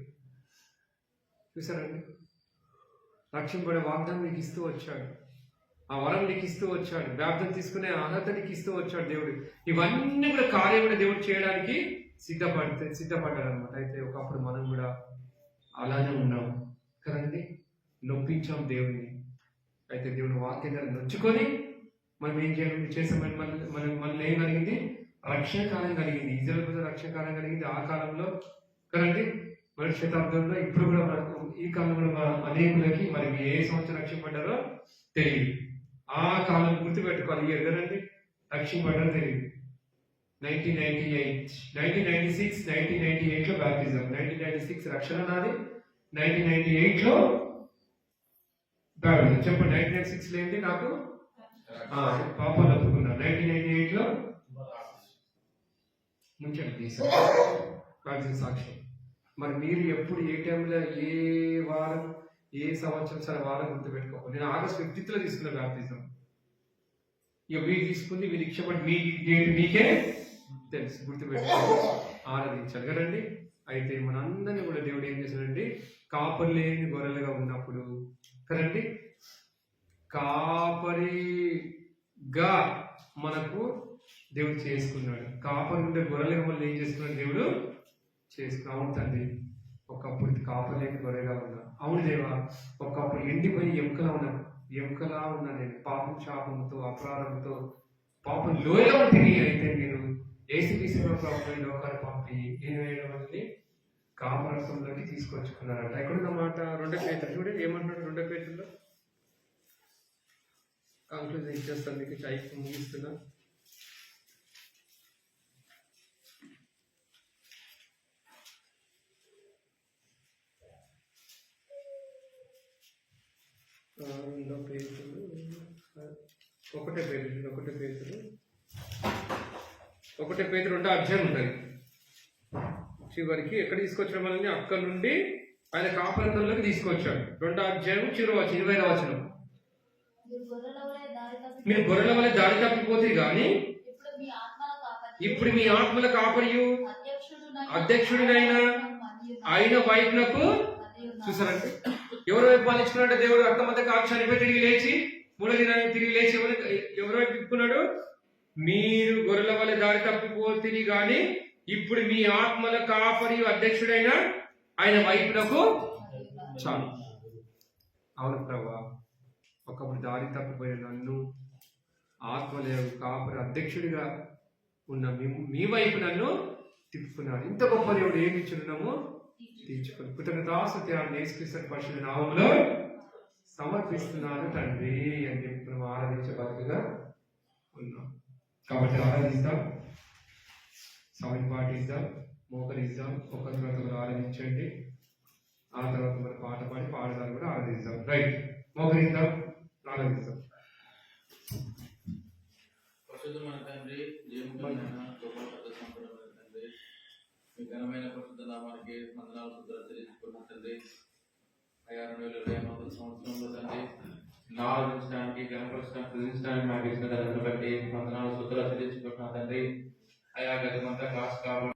చూసారండి, రక్షింపడే వాగ్దానం నీకు ఇస్తూ వచ్చాడు, ఆ వరం నీకు ఇస్తూ వచ్చాడు, బాప్తిసం తీసుకునే అర్హత నీకు ఇస్తూ వచ్చాడు దేవుడు. ఇవన్నీ కూడా కార్యం కూడా దేవుడు చేయడానికి సిద్ధపడ్డాడు అనమాట. అయితే ఒకప్పుడు మనం కూడా అలానే ఉన్నాం కదండి, నొప్పించాం దేవుడిని. అయితే దేవుడు వాక్యం ద్వారా నొచ్చుకొని మనం ఏం చేయాలి? చేసామని మనల్ని ఏం కలిగింది? రక్షణ కాలం కలిగింది. ఇజ్రాయెల్ కూడా రక్షణ కాలం కలిగింది ఆ కాలంలో కదండి. మొదటి శతాబ్దంలో. ఇప్పుడు కూడా మనకు ఈ కాలంలో అనేకులకి మరి ఏ సంవత్సరం రక్షింపడ్డారో తెలియదు. ఆ కాలం గుర్తుపెట్టుకోవాలి. ఎదురండి రక్షింపడ్డారో తెలియదు. 1998, 1996, 1998లో బాప్తిజం, 1996 రక్షణ నాది, 1998లో బాప్తిజం. చెప్పండి, 1996లో ఏంటి? నాకు పాపాలు ఒప్పుకున్నాను. 1998లో ముంచండి తీసాను బాప్తిజం సాక్ష్యం. మరి మీరు ఎప్పుడు ఏ టైంలో ఏ వారం ఏ సంవత్సరం సరే వాళ్ళని గుర్తుపెట్టుకోవాలి. నేను ఆగస్ట్ 15th తీసుకున్న బాప్తిజం. ఇక మీరు తీసుకుంది మీరు ఇష్టపడి మీ డేట్ మీకే తెలుసు, గుర్తుపెట్టుకోవాలి, ఆరాధించాలి కదండి. అయితే మనందరినీ కూడా దేవుడు ఏం చేశాడండి, కాపరి లేని గొర్రెలుగా ఉన్నప్పుడు కదండి, కాపరిగా మనకు దేవుడు చేసుకున్నాడు. కాపరి ఉండే గొర్రెలుగా మనం ఏం చేసుకున్నాడు దేవుడు చేసుకున్నాడు. అవును తండ్రి, ఒకప్పుడు కాపరి లేని గొర్రెగా ఉన్నా. అవును దేవా, ఒకప్పుడు ఎండిపోయి ఎముకలా ఉన్నా నేను పాపం శాపంతో అపరాధంతో పాపం లోయలో ఉంటుంది. అయితే నేను ఏసుక్రీస్తు ప్రభువు లోకాన్ని పంపి ఏమైనా కాపరత్వంలోకి తీసుకొచ్చుకున్నారంట. ఎక్కడున్న మాట 2 పేతురు చూడండి ఏమంటున్నాడు. 2 పేతురులో కంక్లూజన్ ఇచ్చేస్తాను, మీకు టైం ముగిస్తున్నా. ఒకటే పేతురు 2వ అధ్యాయం ఉంటుంది. చివరికి ఎక్కడ తీసుకొచ్చాడు మనల్ని, అక్కడ నుండి ఆయన కాపరితంలోకి తీసుకొచ్చాడు. 2వ అధ్యాయం చివరి వచనం 20వ వచనం, మీరు గొర్రెల వలె దారి తప్పిపోతే గాని ఇప్పుడు మీ ఆత్మల కాపరియు అధ్యక్షుడినైనా ఆయన వైపునకు చూసారంటే ఎవరు వైపు పాలించుకున్నాడు దేవుడు. రక్తమంతా కాక్ష చనిపోయి తిరిగి లేచి 3వ దినాన్ని తిరిగి లేచి ఎవరు వైపు తిప్పుకున్నాడు, మీరు గొర్రెల వలె దారి తప్పిపోతుంది గాని ఇప్పుడు మీ ఆత్మల కాపరి అధ్యక్షుడైన ఆయన వైపునకు చాలు. అవును ప్రభా, ఒకప్పుడు దారి తప్పిపోయిన నన్ను ఆత్మల కాపరి అధ్యక్షుడిగా ఉన్న మీ వైపు నన్ను తిప్పుకున్నాడు. ఇంత గొప్ప దేవుడు ఏమి ఇచ్చున్నామో తీర్చుకొని కృతజ్ఞతాస్తుతి యేసుక్రీస్తు పరిశుద్ధ నామములో సమర్పిస్తున్నాను తండ్రి అని చెప్పి మనం ఆరాధించే బతుకుగా ఉన్నాం. కాబట్టి ఆరాధిస్తాం, సమయం పాటిద్దాం, మోకరిద్దాం, ఒకరి తర్వాత ఒకరు ఆరాధించండి. ఆ తర్వాత మరి పాట పాడి పాడదాన్ని కూడా ఆరాధిస్తాం. రైట్, మోకరిద్దాం, ఆరాధిస్తాం. పరిశుద్ధమైన తండ్రి, జీవమున్న గొప్ప పెద్ద సంపూర్ణమైన తండ్రి, మీ ఘనమైన పరిశుద్ధ నామానికి వందనాలు స్తుతులు చెల్లించుకున్నాం తండ్రి. అయ్యా 2020 సంవత్సరంలో తండ్రి ఆరాధించడానికి, గణపరచడానికి, పూజించడానికి మాకు ఇచ్చిన ధనను బట్టి వందనాలు స్తుతులు చెల్లించుకుంటున్నాం తండ్రి. అయ్యా గతమంతా క్లాస్ కాబట్టి